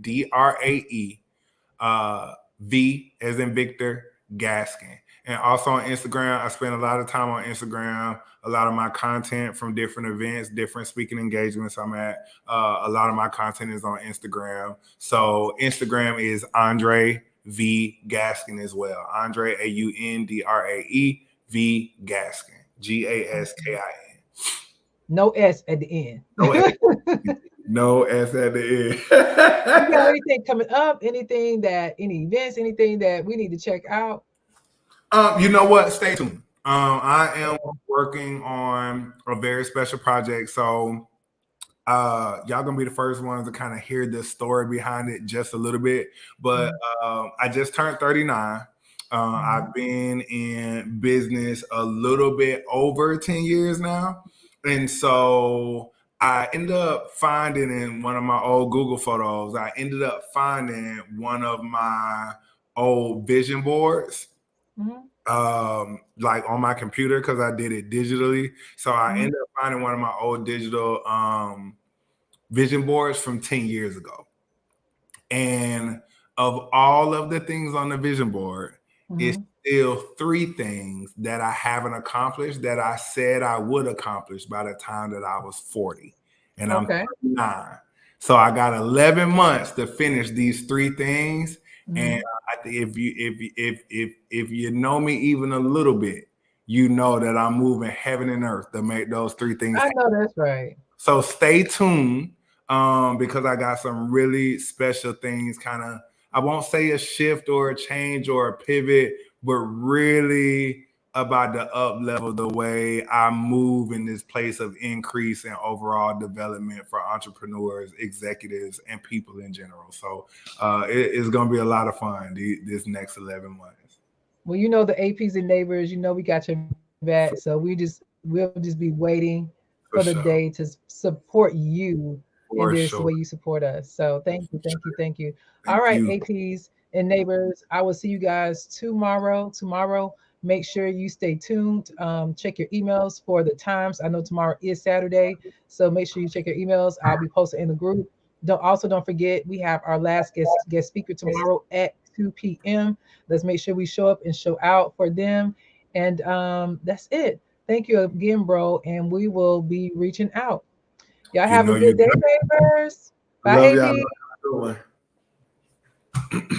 V as in Victor Gaskin. And also on Instagram, I spend a lot of time on Instagram. A lot of my content from different events, different speaking engagements I'm at. A lot of my content is on Instagram. So Instagram is Aundrae V Gaskin as well. Aundrae AUNDRAE V Gaskin. GASKIN. No S at the end. No S at the end. You got anything coming up? Any events, anything that we need to check out? You know what? Stay tuned. I am working on a very special project. So y'all gonna be the first ones to kind of hear the story behind it just a little bit. But I just turned 39. I've been in business a little bit over 10 years now. And so I ended up finding in one of my old Google photos, I ended up finding one of my old vision boards. Like on my computer because I did it digitally. So I ended up finding one of my old digital vision boards from 10 years ago. And of all of the things on the vision board, it's still 3 things that I haven't accomplished that I said I would accomplish by the time that I was 40. And I'm 39. So I got 11 months to finish these 3 things. And I think if you know me even a little bit, you know that I'm moving heaven and earth to make those 3 things happen. I know that's right. So stay tuned because I got some really special things kind of, I won't say a shift or a change or a pivot, but really about the up level, the way I move in this place of increase and overall development for entrepreneurs, executives, and people in general. So it's going to be a lot of fun this next 11 months. Well, you know, the APs and neighbors, you know, we got your back. So we'll just be waiting for the For day sure. to support you in For this the way sure. you support us. So thank you, For thank you, sure. thank you. All Thank right, you. APs and neighbors, I will see you guys tomorrow. Make sure you stay tuned. Check your emails for the times. I know tomorrow is Saturday, so make sure you check your emails. I'll be posted in the group. Don't forget we have our last guest speaker tomorrow at 2 p.m. Let's make sure we show up and show out for them. And that's it. Thank you again, bro. And we will be reaching out. Y'all You have a know good you day, got it. neighbors. Bye, Love y'all. AP. Good one.